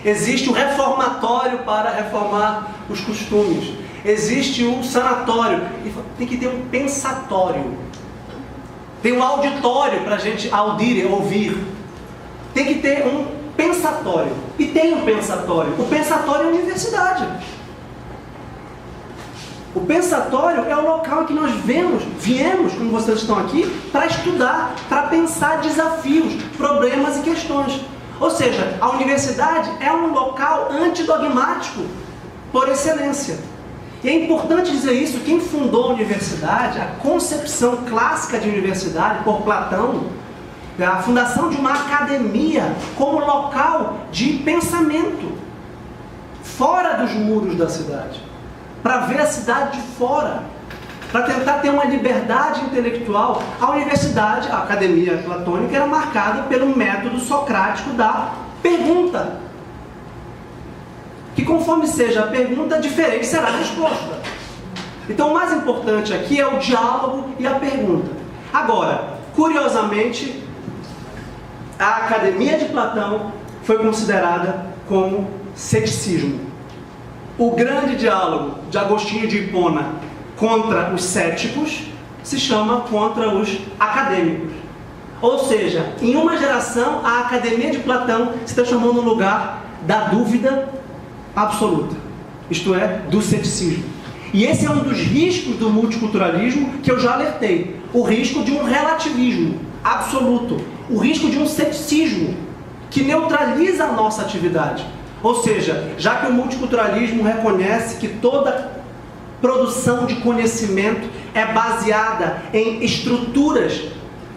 Speaker 2: Existe o reformatório para reformar os costumes. Existe o sanatório. Tem que ter um pensatório. Tem um auditório para a gente ouvir. Tem que ter um pensatório. E tem um pensatório. O pensatório é a universidade. O pensatório é o local em que nós viemos, como vocês estão aqui, para estudar, para pensar desafios, problemas e questões. Ou seja, a universidade é um local antidogmático, por excelência. E é importante dizer isso, quem fundou a universidade, a concepção clássica de universidade, por Platão, a fundação de uma academia como local de pensamento, fora dos muros da cidade. Para ver a cidade de fora, para tentar ter uma liberdade intelectual. A universidade, a academia platônica, era marcada pelo método socrático da pergunta. que conforme seja a pergunta, diferente será a resposta. Então o mais importante aqui é o diálogo e a pergunta. Agora, curiosamente, a Academia de Platão foi considerada como ceticismo. O grande diálogo de Agostinho de Hipona contra os céticos se chama contra os acadêmicos. Ou seja, em uma geração, a Academia de Platão se transformou no lugar da dúvida absoluta, isto é, do ceticismo. E esse é um dos riscos do multiculturalismo que eu já alertei. O risco de um relativismo absoluto. O risco de um ceticismo que neutraliza a nossa atividade. Ou seja, já que o multiculturalismo reconhece que toda produção de conhecimento é baseada em estruturas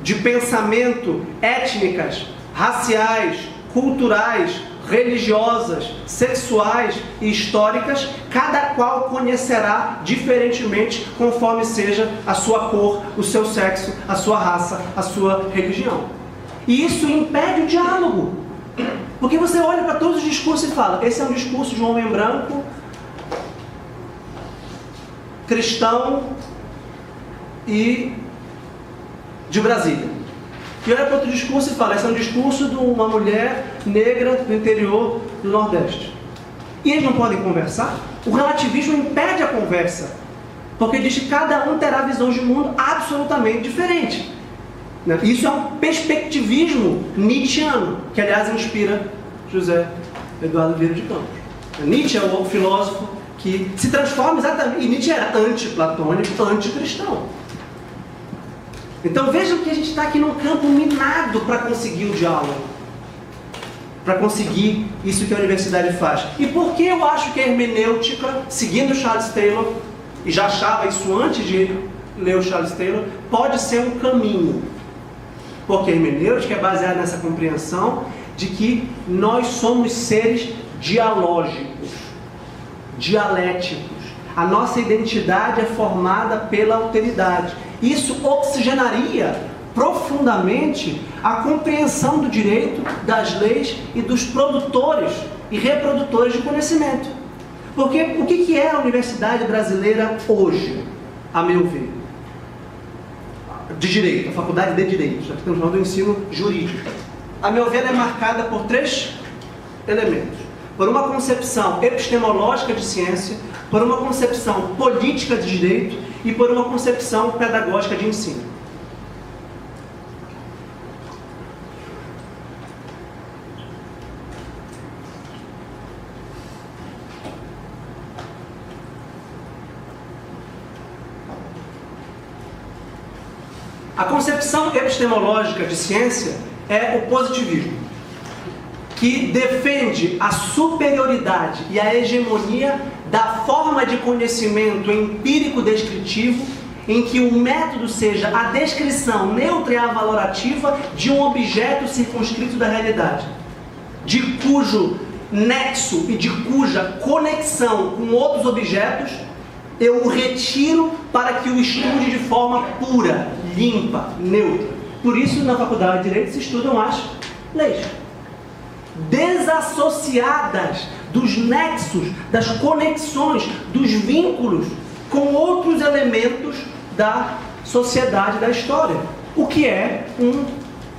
Speaker 2: de pensamento étnicas, raciais, culturais, religiosas, sexuais e históricas, cada qual conhecerá diferentemente conforme seja a sua cor, o seu sexo, a sua raça, a sua religião. E isso impede o diálogo. Porque você olha para todos os discursos e fala, esse é um discurso de um homem branco, cristão e de Brasília. E olha para outro discurso e fala, esse é um discurso de uma mulher negra do interior do Nordeste. E eles não podem conversar? O relativismo impede a conversa, porque diz que cada um terá visões de mundo absolutamente diferentes. Isso é um perspectivismo nietzschiano, que aliás inspira José Eduardo Vieira de Campos. Nietzsche é o filósofo que se transforma exatamente, e Nietzsche era antiplatônico, anticristão. Então vejam que a gente está aqui num campo minado para conseguir o diálogo, para conseguir isso que a universidade faz. E por que eu acho que a hermenêutica, seguindo Charles Taylor, e já achava isso antes de ler o Charles Taylor, pode ser um caminho? Porque a hermenêutica é baseada nessa compreensão de que nós somos seres dialógicos, dialéticos. A nossa identidade é formada pela alteridade. Isso oxigenaria profundamente a compreensão do direito, das leis e dos produtores e reprodutores de conhecimento. Porque o que é a universidade brasileira hoje, a meu ver? De direito, a faculdade de direito, já que estamos falando do ensino jurídico. A meu ver, é marcada por 3 elementos. Por uma concepção epistemológica de ciência, por uma concepção política de direito e por uma concepção pedagógica de ensino. A concepção epistemológica de ciência é o positivismo, que defende a superioridade e a hegemonia da forma de conhecimento empírico descritivo, em que o método seja a descrição neutra e avalorativa de um objeto circunscrito da realidade, de cujo nexo e de cuja conexão com outros objetos eu o retiro para que o estude de forma pura, limpa, neutra. Por isso, na Faculdade de Direito se estudam as leis, desassociadas dos nexos, das conexões, dos vínculos com outros elementos da sociedade, da história. O que é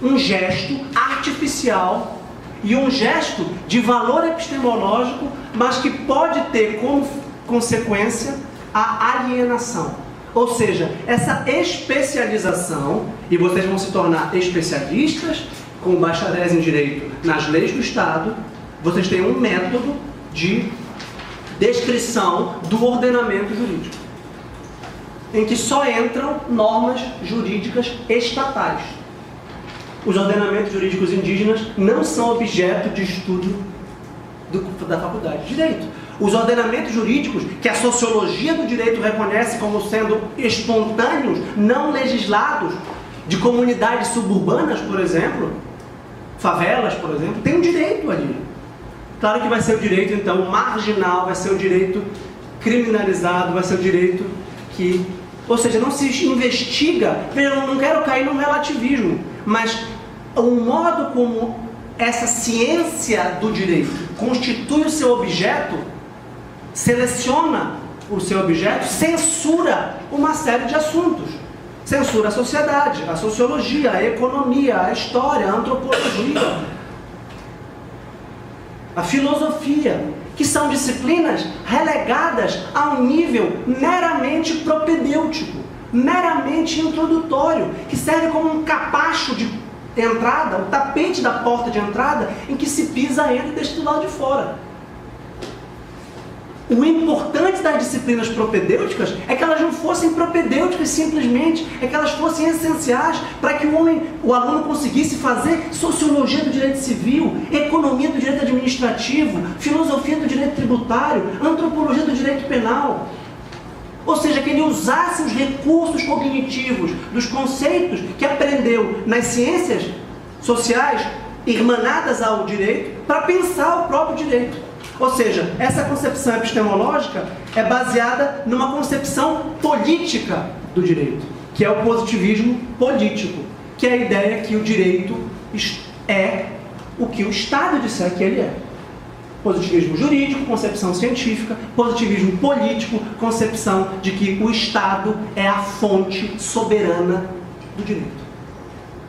Speaker 2: um gesto artificial e um gesto de valor epistemológico, mas que pode ter como consequência a alienação. Ou seja, essa especialização, e vocês vão se tornar especialistas com bacharéis em Direito nas leis do Estado, vocês têm um método de descrição do ordenamento jurídico, em que só entram normas jurídicas estatais. Os ordenamentos jurídicos indígenas não são objeto de estudo da Faculdade de Direito. Os ordenamentos jurídicos, que a sociologia do direito reconhece como sendo espontâneos, não legislados, de comunidades suburbanas, por exemplo, favelas, por exemplo, tem um direito ali. Claro que vai ser o direito, então, marginal, vai ser o direito criminalizado, vai ser o direito que... Ou seja, não se investiga, eu não quero cair no relativismo, mas o modo como essa ciência do direito constitui o seu objeto, seleciona o seu objeto, censura uma série de assuntos. Censura a sociedade, a sociologia, a economia, a história, a antropologia, a filosofia, que são disciplinas relegadas a um nível meramente propedêutico, meramente introdutório, que serve como um capacho de entrada, o tapete da porta de entrada, em que se pisa ele e deixa do lado de fora. O importante das disciplinas propedêuticas é que elas não fossem propedêuticas simplesmente, é que elas fossem essenciais para que o aluno conseguisse fazer sociologia do direito civil, economia do direito administrativo, filosofia do direito tributário, antropologia do direito penal. Ou seja, que ele usasse os recursos cognitivos dos conceitos que aprendeu nas ciências sociais irmanadas ao direito para pensar o próprio direito. Ou seja, essa concepção epistemológica é baseada numa concepção política do direito, que é o positivismo político, que é a ideia que o direito é o que o Estado disser que ele é. Positivismo jurídico, concepção científica; positivismo político, concepção de que o Estado é a fonte soberana do direito.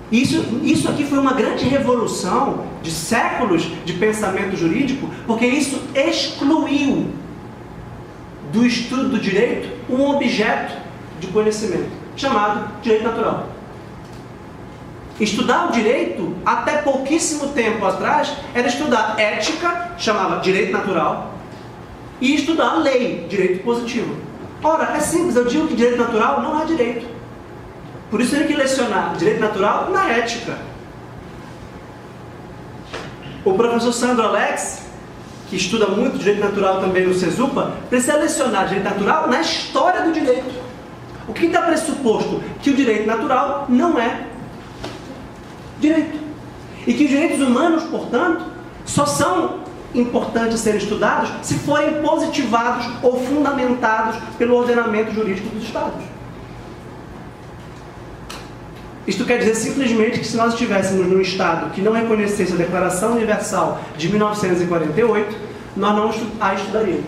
Speaker 2: Isso aqui foi uma grande revolução de séculos de pensamento jurídico, porque isso excluiu do estudo do direito um objeto de conhecimento, chamado direito natural. Estudar o direito, até pouquíssimo tempo atrás, era estudar ética, chamava direito natural, e estudar lei, direito positivo. Ora, é simples, eu digo que direito natural não é direito. Por isso tem que lecionar direito natural na ética. O professor Sandro Alex, que estuda muito direito natural também no CESUPA, precisa lecionar direito natural na história do direito. O que está pressuposto? Que o direito natural não é direito. E que os direitos humanos, portanto, só são importantes serem estudados se forem positivados ou fundamentados pelo ordenamento jurídico dos Estados. Isto quer dizer simplesmente que se nós estivéssemos num Estado que não reconhecesse a Declaração Universal de 1948, nós não a estudaríamos.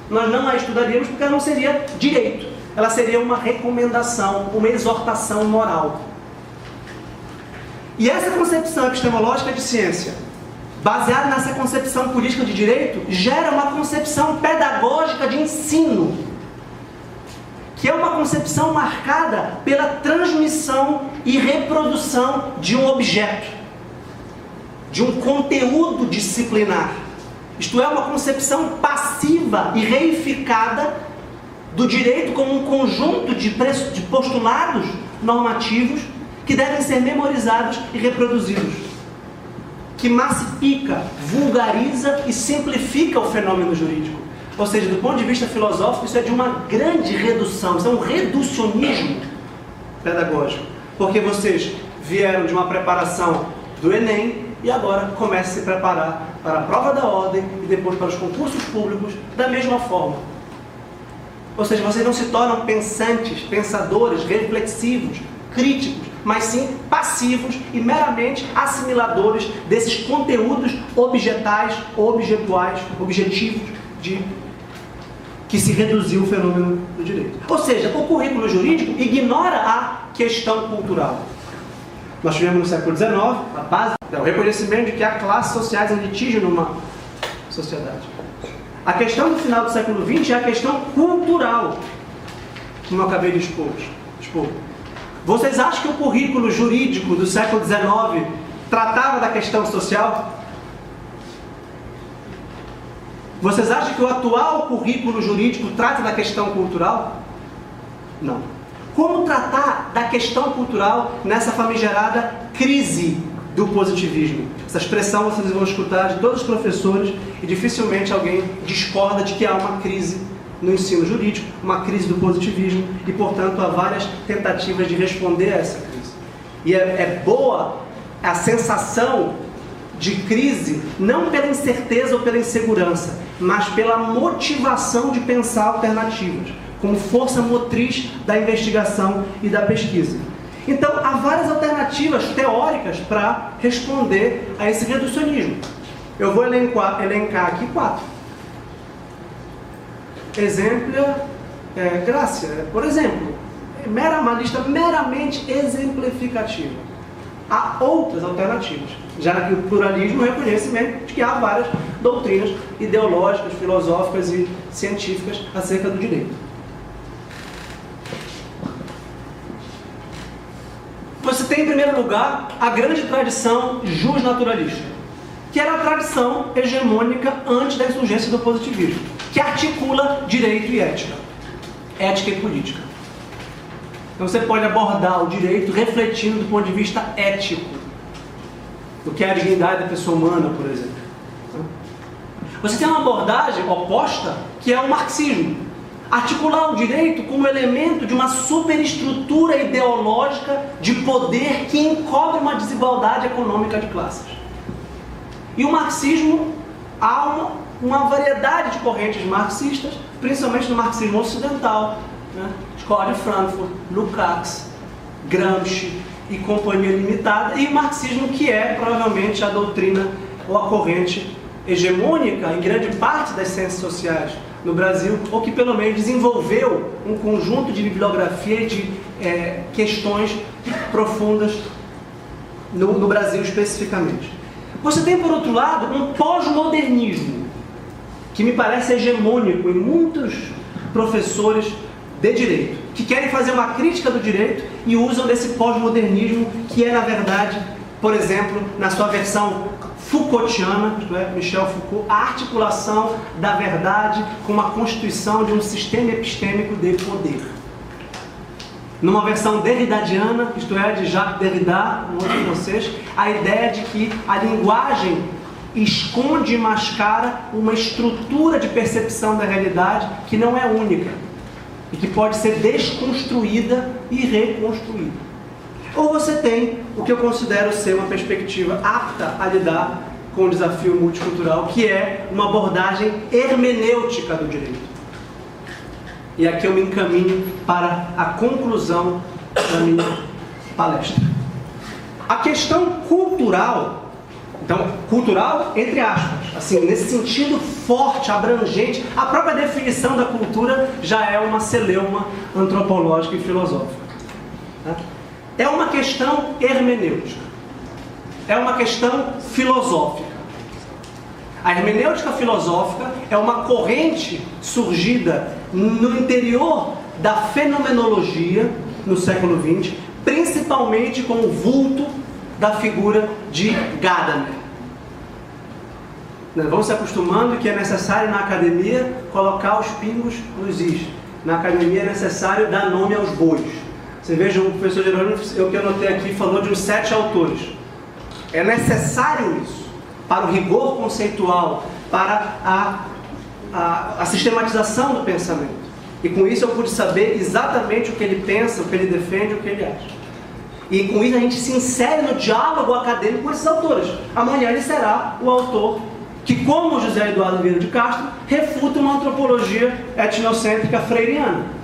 Speaker 2: Nós não a estudaríamos porque ela não seria direito. Ela seria uma recomendação, uma exortação moral. E essa concepção epistemológica de ciência, baseada nessa concepção política de direito, gera uma concepção pedagógica de ensino, que é uma concepção marcada pela transmissão e reprodução de um objeto, de um conteúdo disciplinar. Isto é, uma concepção passiva e reificada do direito como um conjunto de postulados normativos que devem ser memorizados e reproduzidos, que massifica, vulgariza e simplifica o fenômeno jurídico. Ou seja, do ponto de vista filosófico, isso é de uma grande redução, isso é um reducionismo pedagógico. Porque vocês vieram de uma preparação do Enem e agora começam a se preparar para a prova da ordem e depois para os concursos públicos da mesma forma. Ou seja, vocês não se tornam pensantes, pensadores, reflexivos, críticos, mas sim passivos e meramente assimiladores desses conteúdos objetais, objetuais, objetivos que se reduziu o fenômeno do direito. Ou seja, o currículo jurídico ignora a questão cultural. Nós tivemos no século XIX a base, o reconhecimento de que há classes sociais que litigam numa sociedade. A questão do final do século XX é a questão cultural, como eu acabei de expor. Vocês acham que o currículo jurídico do século XIX tratava da questão social? Vocês acham que o atual currículo jurídico trata da questão cultural? Não. Como tratar da questão cultural nessa famigerada crise do positivismo? Essa expressão vocês vão escutar de todos os professores e dificilmente alguém discorda de que há uma crise no ensino jurídico, uma crise do positivismo e, portanto, há várias tentativas de responder a essa crise. E é boa a sensação de crise, não pela incerteza ou pela insegurança, mas pela motivação de pensar alternativas, como força motriz da investigação e da pesquisa. Então, há várias alternativas alternativas teóricas para responder a esse reducionismo. Eu vou elencar aqui 4. Exemplo, Grácia, por exemplo, uma lista meramente exemplificativa. Há outras alternativas, já que o pluralismo é o reconhecimento de que há várias doutrinas ideológicas, filosóficas e científicas acerca do direito. Você tem, em primeiro lugar, a grande tradição justnaturalista, que era a tradição hegemônica antes da insurgência do positivismo, que articula direito e ética e política. Então você pode abordar o direito refletindo do ponto de vista ético, do que é a dignidade da pessoa humana, por exemplo. Você tem uma abordagem oposta, que é o marxismo. Articular o direito como elemento de uma superestrutura ideológica de poder que encobre uma desigualdade econômica de classes. E o marxismo, há uma variedade de correntes marxistas, principalmente no marxismo ocidental, né? Escola de Frankfurt, Lukács, Gramsci e Companhia Limitada, e o marxismo que é provavelmente a doutrina ou a corrente hegemônica em grande parte das ciências sociais no Brasil, ou que pelo menos desenvolveu um conjunto de bibliografia de questões profundas no Brasil especificamente. Você tem, por outro lado, um pós-modernismo, que me parece hegemônico em muitos professores de direito, que querem fazer uma crítica do direito e usam desse pós-modernismo, que é, na verdade, por exemplo, na sua versão Foucaultiana, isto é, Michel Foucault, a articulação da verdade com a constituição de um sistema epistêmico de poder. Numa versão derridadiana, isto é, de Jacques Derrida, um outro francês, a ideia de que a linguagem esconde e mascara uma estrutura de percepção da realidade que não é única e que pode ser desconstruída e reconstruída. Ou você tem o que eu considero ser uma perspectiva apta a lidar com o desafio multicultural, que é uma abordagem hermenêutica do direito. E aqui eu me encaminho para a conclusão da minha palestra. A questão cultural, então, cultural entre aspas, assim, nesse sentido forte, abrangente, a própria definição da cultura já é uma celeuma antropológica e filosófica. Tá? É uma questão hermenêutica, é uma questão filosófica. A hermenêutica filosófica é uma corrente surgida no interior da fenomenologia no século XX, principalmente com o vulto da figura de Gadamer. Vamos se acostumando que é necessário na academia colocar os pingos nos is. Na academia é necessário dar nome aos bois. Você veja, o professor Jerônimo, o que eu anotei aqui, falou de uns 7 autores. É necessário isso para o rigor conceitual, para a sistematização do pensamento. E com isso eu pude saber exatamente o que ele pensa, o que ele defende, o que ele acha. E com isso a gente se insere no diálogo acadêmico com esses autores. Amanhã ele será o autor que, como José Eduardo Vieira de Castro, refuta uma antropologia etnocêntrica freiriana.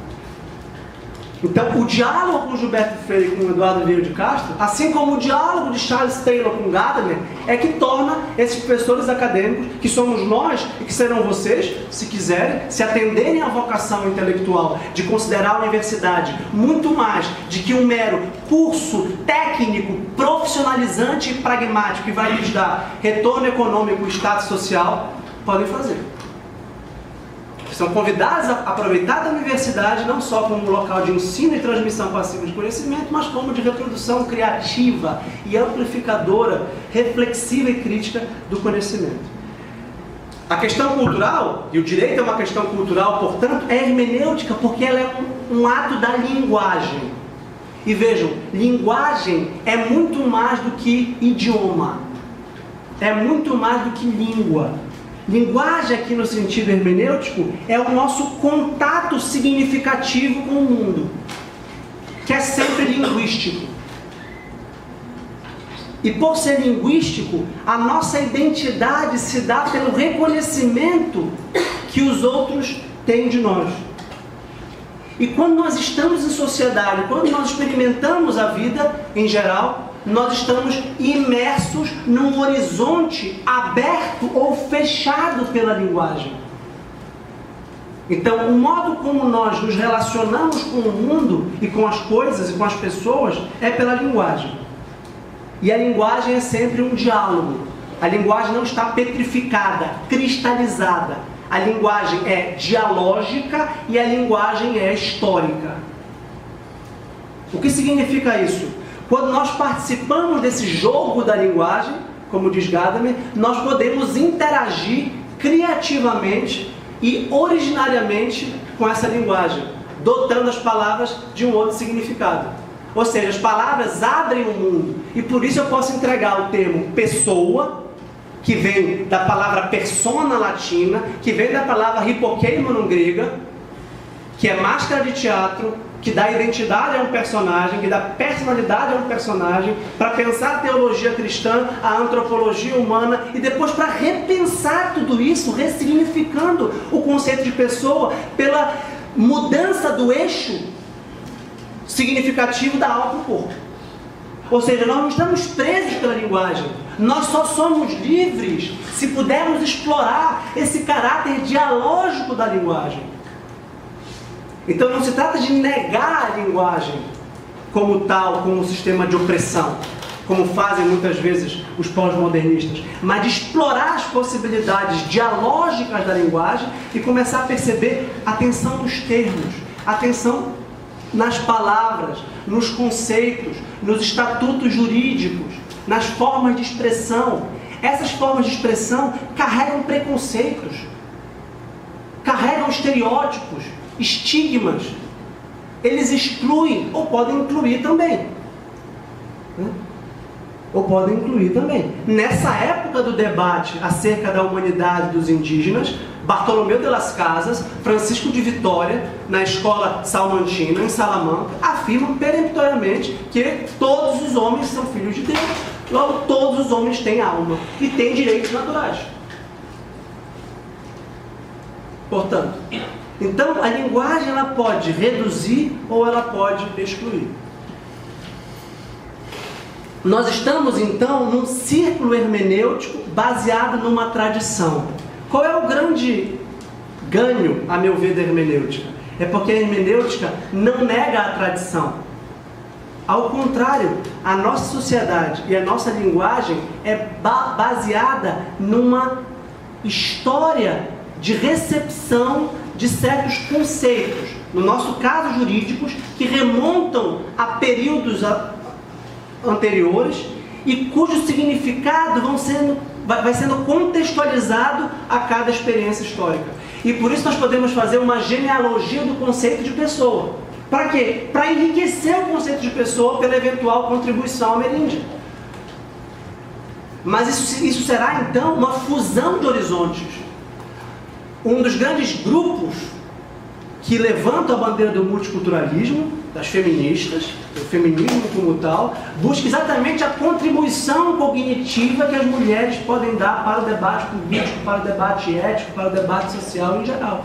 Speaker 2: Então, o diálogo com Gilberto Freire e com Eduardo Vieira de Castro, assim como o diálogo de Charles Taylor com Gadamer, é que torna esses professores acadêmicos, que somos nós e que serão vocês, se quiserem, se atenderem à vocação intelectual de considerar a universidade muito mais de que um mero curso técnico, profissionalizante e pragmático que vai lhes dar retorno econômico e status social, podem fazer. São convidados a aproveitar da universidade não só como um local de ensino e transmissão passiva de conhecimento, mas como de reprodução criativa e amplificadora, reflexiva e crítica do conhecimento. A questão cultural, e o direito é uma questão cultural, portanto, é hermenêutica porque ela é um ato da linguagem. E vejam, linguagem é muito mais do que idioma, é muito mais do que língua. Linguagem, aqui no sentido hermenêutico, é o nosso contato significativo com o mundo, que é sempre linguístico. E por ser linguístico, a nossa identidade se dá pelo reconhecimento que os outros têm de nós. E quando nós estamos em sociedade, quando nós experimentamos a vida em geral, nós estamos imersos num horizonte aberto ou fechado pela linguagem. Então, o modo como nós nos relacionamos com o mundo e com as coisas e com as pessoas é pela linguagem. E a linguagem é sempre um diálogo. A linguagem não está petrificada, cristalizada. A linguagem é dialógica e a linguagem é histórica. O que significa isso? Quando nós participamos desse jogo da linguagem, como diz Gadamer, nós podemos interagir criativamente e originariamente com essa linguagem, dotando as palavras de um outro significado. Ou seja, as palavras abrem o mundo, e por isso eu posso entregar o termo pessoa, que vem da palavra persona latina, que vem da palavra hipokeimon grega, que é máscara de teatro, que dá identidade a um personagem, que dá personalidade a um personagem, para pensar a teologia cristã, a antropologia humana, e depois para repensar tudo isso, ressignificando o conceito de pessoa pela mudança do eixo significativo da alma para o corpo. Ou seja, nós não estamos presos pela linguagem, nós só somos livres se pudermos explorar esse caráter dialógico da linguagem. Então não se trata de negar a linguagem como tal, como um sistema de opressão, como fazem muitas vezes os pós-modernistas, mas de explorar as possibilidades dialógicas da linguagem e começar a perceber a tensão nos termos, a tensão nas palavras, nos conceitos, nos estatutos jurídicos, nas formas de expressão. Essas formas de expressão carregam preconceitos, carregam estereótipos, estigmas. Eles excluem ou podem incluir também. Nessa época do debate acerca da humanidade dos indígenas, Bartolomeu de las Casas, Francisco de Vitória, na escola salmantina, em Salamanca, afirmam peremptoriamente que todos os homens são filhos de Deus. Logo, todos os homens têm alma e têm direitos naturais. Portanto, então a linguagem ela pode reduzir ou ela pode excluir. Nós estamos então num círculo hermenêutico baseado numa tradição. Qual é o grande ganho, a meu ver, da hermenêutica? É porque a hermenêutica não nega a tradição. Ao contrário, a nossa sociedade e a nossa linguagem é baseada numa história de recepção de certos conceitos, no nosso caso jurídicos, que remontam a períodos anteriores e cujo significado vai sendo contextualizado a cada experiência histórica. E por isso nós podemos fazer uma genealogia do conceito de pessoa. Para quê? Para enriquecer o conceito de pessoa pela eventual contribuição ameríndia. Mas isso será então uma fusão de horizontes. Um dos grandes grupos que levantam a bandeira do multiculturalismo, das feministas, do feminismo como tal, busca exatamente a contribuição cognitiva que as mulheres podem dar para o debate político, para o debate ético, para o debate social em geral.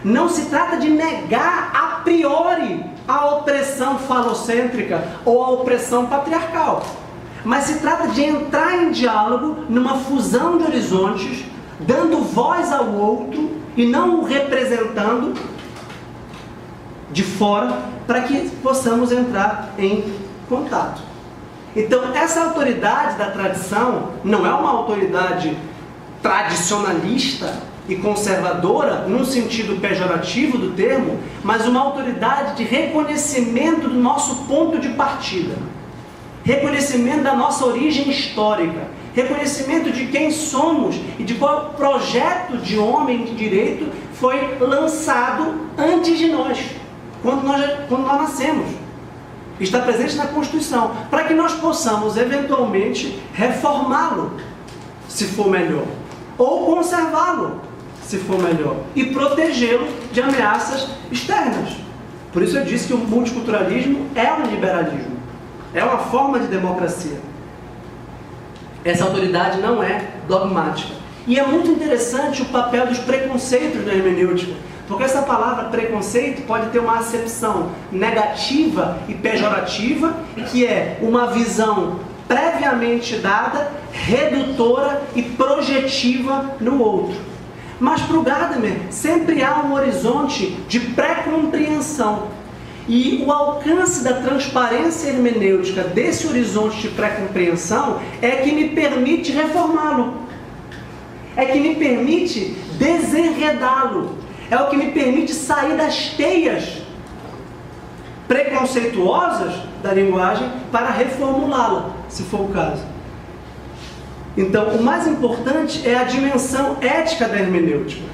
Speaker 2: Não se trata de negar a priori a opressão falocêntrica ou a opressão patriarcal, mas se trata de entrar em diálogo numa fusão de horizontes, dando voz ao outro e não o representando de fora, para que possamos entrar em contato. Então, essa autoridade da tradição não é uma autoridade tradicionalista e conservadora, num sentido pejorativo do termo, mas uma autoridade de reconhecimento do nosso ponto de partida, reconhecimento da nossa origem histórica, reconhecimento de quem somos e de qual projeto de homem de direito foi lançado antes de nós, quando nós nascemos. Está presente na Constituição, para que nós possamos eventualmente reformá-lo, se for melhor, ou conservá-lo, se for melhor, e protegê-lo de ameaças externas. Por isso eu disse que o multiculturalismo é um liberalismo, é uma forma de democracia. Essa autoridade não é dogmática. E é muito interessante o papel dos preconceitos na hermenêutica. Porque essa palavra preconceito pode ter uma acepção negativa e pejorativa, que é uma visão previamente dada, redutora e projetiva no outro. Mas para o Gadamer sempre há um horizonte de pré-compreensão. E o alcance da transparência hermenêutica desse horizonte de pré-compreensão é que me permite reformá-lo. É que me permite desenredá-lo. É o que me permite sair das teias preconceituosas da linguagem para reformulá-la, se for o caso. Então, o mais importante é a dimensão ética da hermenêutica,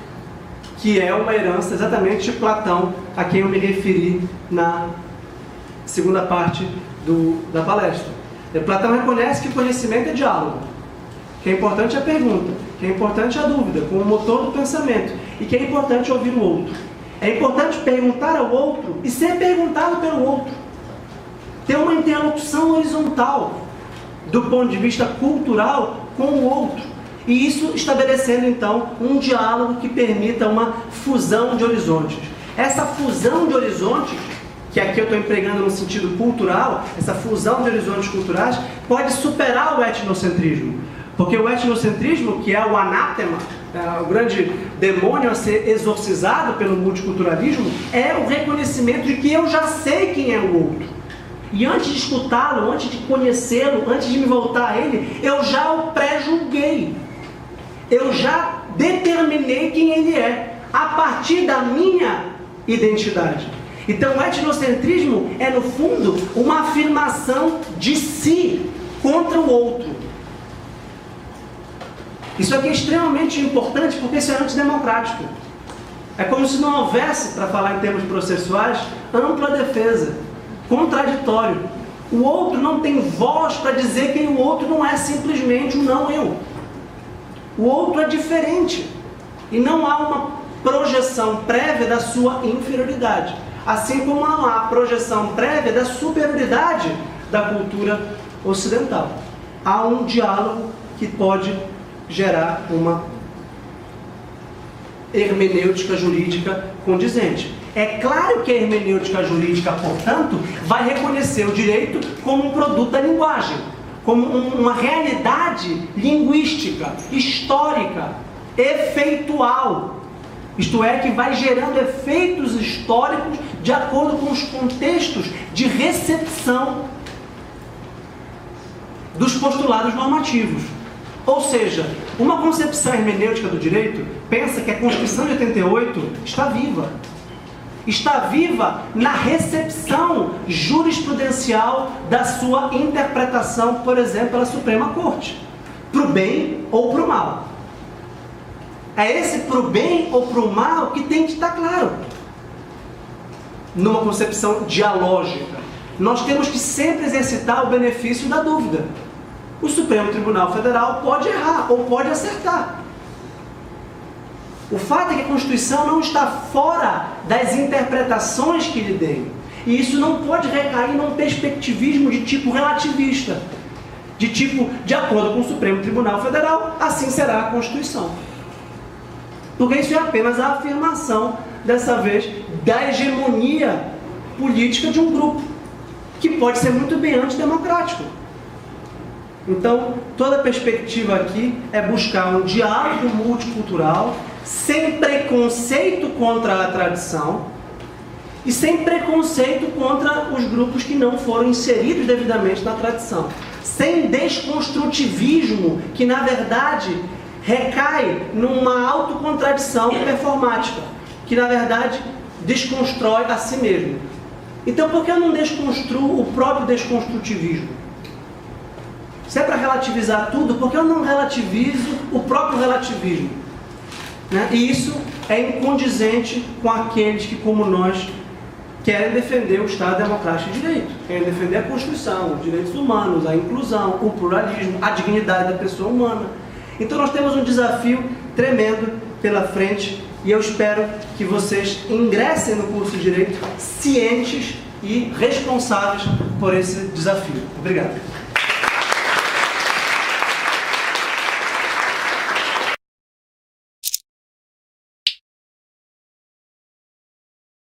Speaker 2: que é uma herança exatamente de Platão, a quem eu me referi na segunda parte da palestra. Platão reconhece que o conhecimento é diálogo, que é importante a pergunta, que é importante a dúvida, como motor do pensamento, e que é importante ouvir o outro. É importante perguntar ao outro e ser perguntado pelo outro. Ter uma interlocução horizontal, do ponto de vista cultural, com o outro. E isso estabelecendo, então, um diálogo que permita uma fusão de horizontes. Essa fusão de horizontes, que aqui eu estou empregando no sentido cultural, essa fusão de horizontes culturais, pode superar o etnocentrismo. Porque o etnocentrismo, que é o anátema, o grande demônio a ser exorcizado pelo multiculturalismo, é o reconhecimento de que eu já sei quem é o outro. E antes de escutá-lo, antes de conhecê-lo, antes de me voltar a ele, eu já o pré-julguei. Eu já determinei quem ele é, a partir da minha identidade. Então o etnocentrismo é, no fundo, uma afirmação de si contra o outro. Isso aqui é extremamente importante porque isso é antidemocrático. É como se não houvesse, para falar em termos processuais, ampla defesa, contraditório. O outro não tem voz para dizer que o outro não é simplesmente um não eu. O outro é diferente. E não há uma projeção prévia da sua inferioridade. Assim como não há projeção prévia da superioridade da cultura ocidental. Há um diálogo que pode gerar uma hermenêutica jurídica condizente. É claro que a hermenêutica jurídica, portanto, vai reconhecer o direito como um produto da linguagem, como uma realidade linguística, histórica, efeitual. Isto é, que vai gerando efeitos históricos de acordo com os contextos de recepção dos postulados normativos. Ou seja, uma concepção hermenêutica do direito pensa que a Constituição de 88 está viva. Está viva na recepção jurisprudencial da sua interpretação, por exemplo, pela Suprema Corte, para o bem ou para o mal. É esse para o bem ou para o mal que tem que estar claro. Numa concepção dialógica, nós temos que sempre exercitar o benefício da dúvida. O Supremo Tribunal Federal pode errar ou pode acertar. O fato é que a Constituição não está fora das interpretações que lhe deem. E isso não pode recair num perspectivismo de tipo relativista. De tipo, de acordo com o Supremo Tribunal Federal, assim será a Constituição. Porque isso é apenas a afirmação, dessa vez, da hegemonia política de um grupo, que pode ser muito bem antidemocrático. Então, toda a perspectiva aqui é buscar um diálogo multicultural, sem preconceito contra a tradição e sem preconceito contra os grupos que não foram inseridos devidamente na tradição. Sem desconstrutivismo, que na verdade recai numa autocontradição performática, que na verdade desconstrói a si mesmo. Então, por que eu não desconstruo o próprio desconstrutivismo? Se é para relativizar tudo, por que eu não relativizo o próprio relativismo? Né? E isso é incondizente com aqueles que, como nós, querem defender o Estado democrático de direito, querem defender a Constituição, os direitos humanos, a inclusão, o pluralismo, a dignidade da pessoa humana. Então nós temos um desafio tremendo pela frente e eu espero que vocês ingressem no curso de Direito cientes e responsáveis por esse desafio. Obrigado.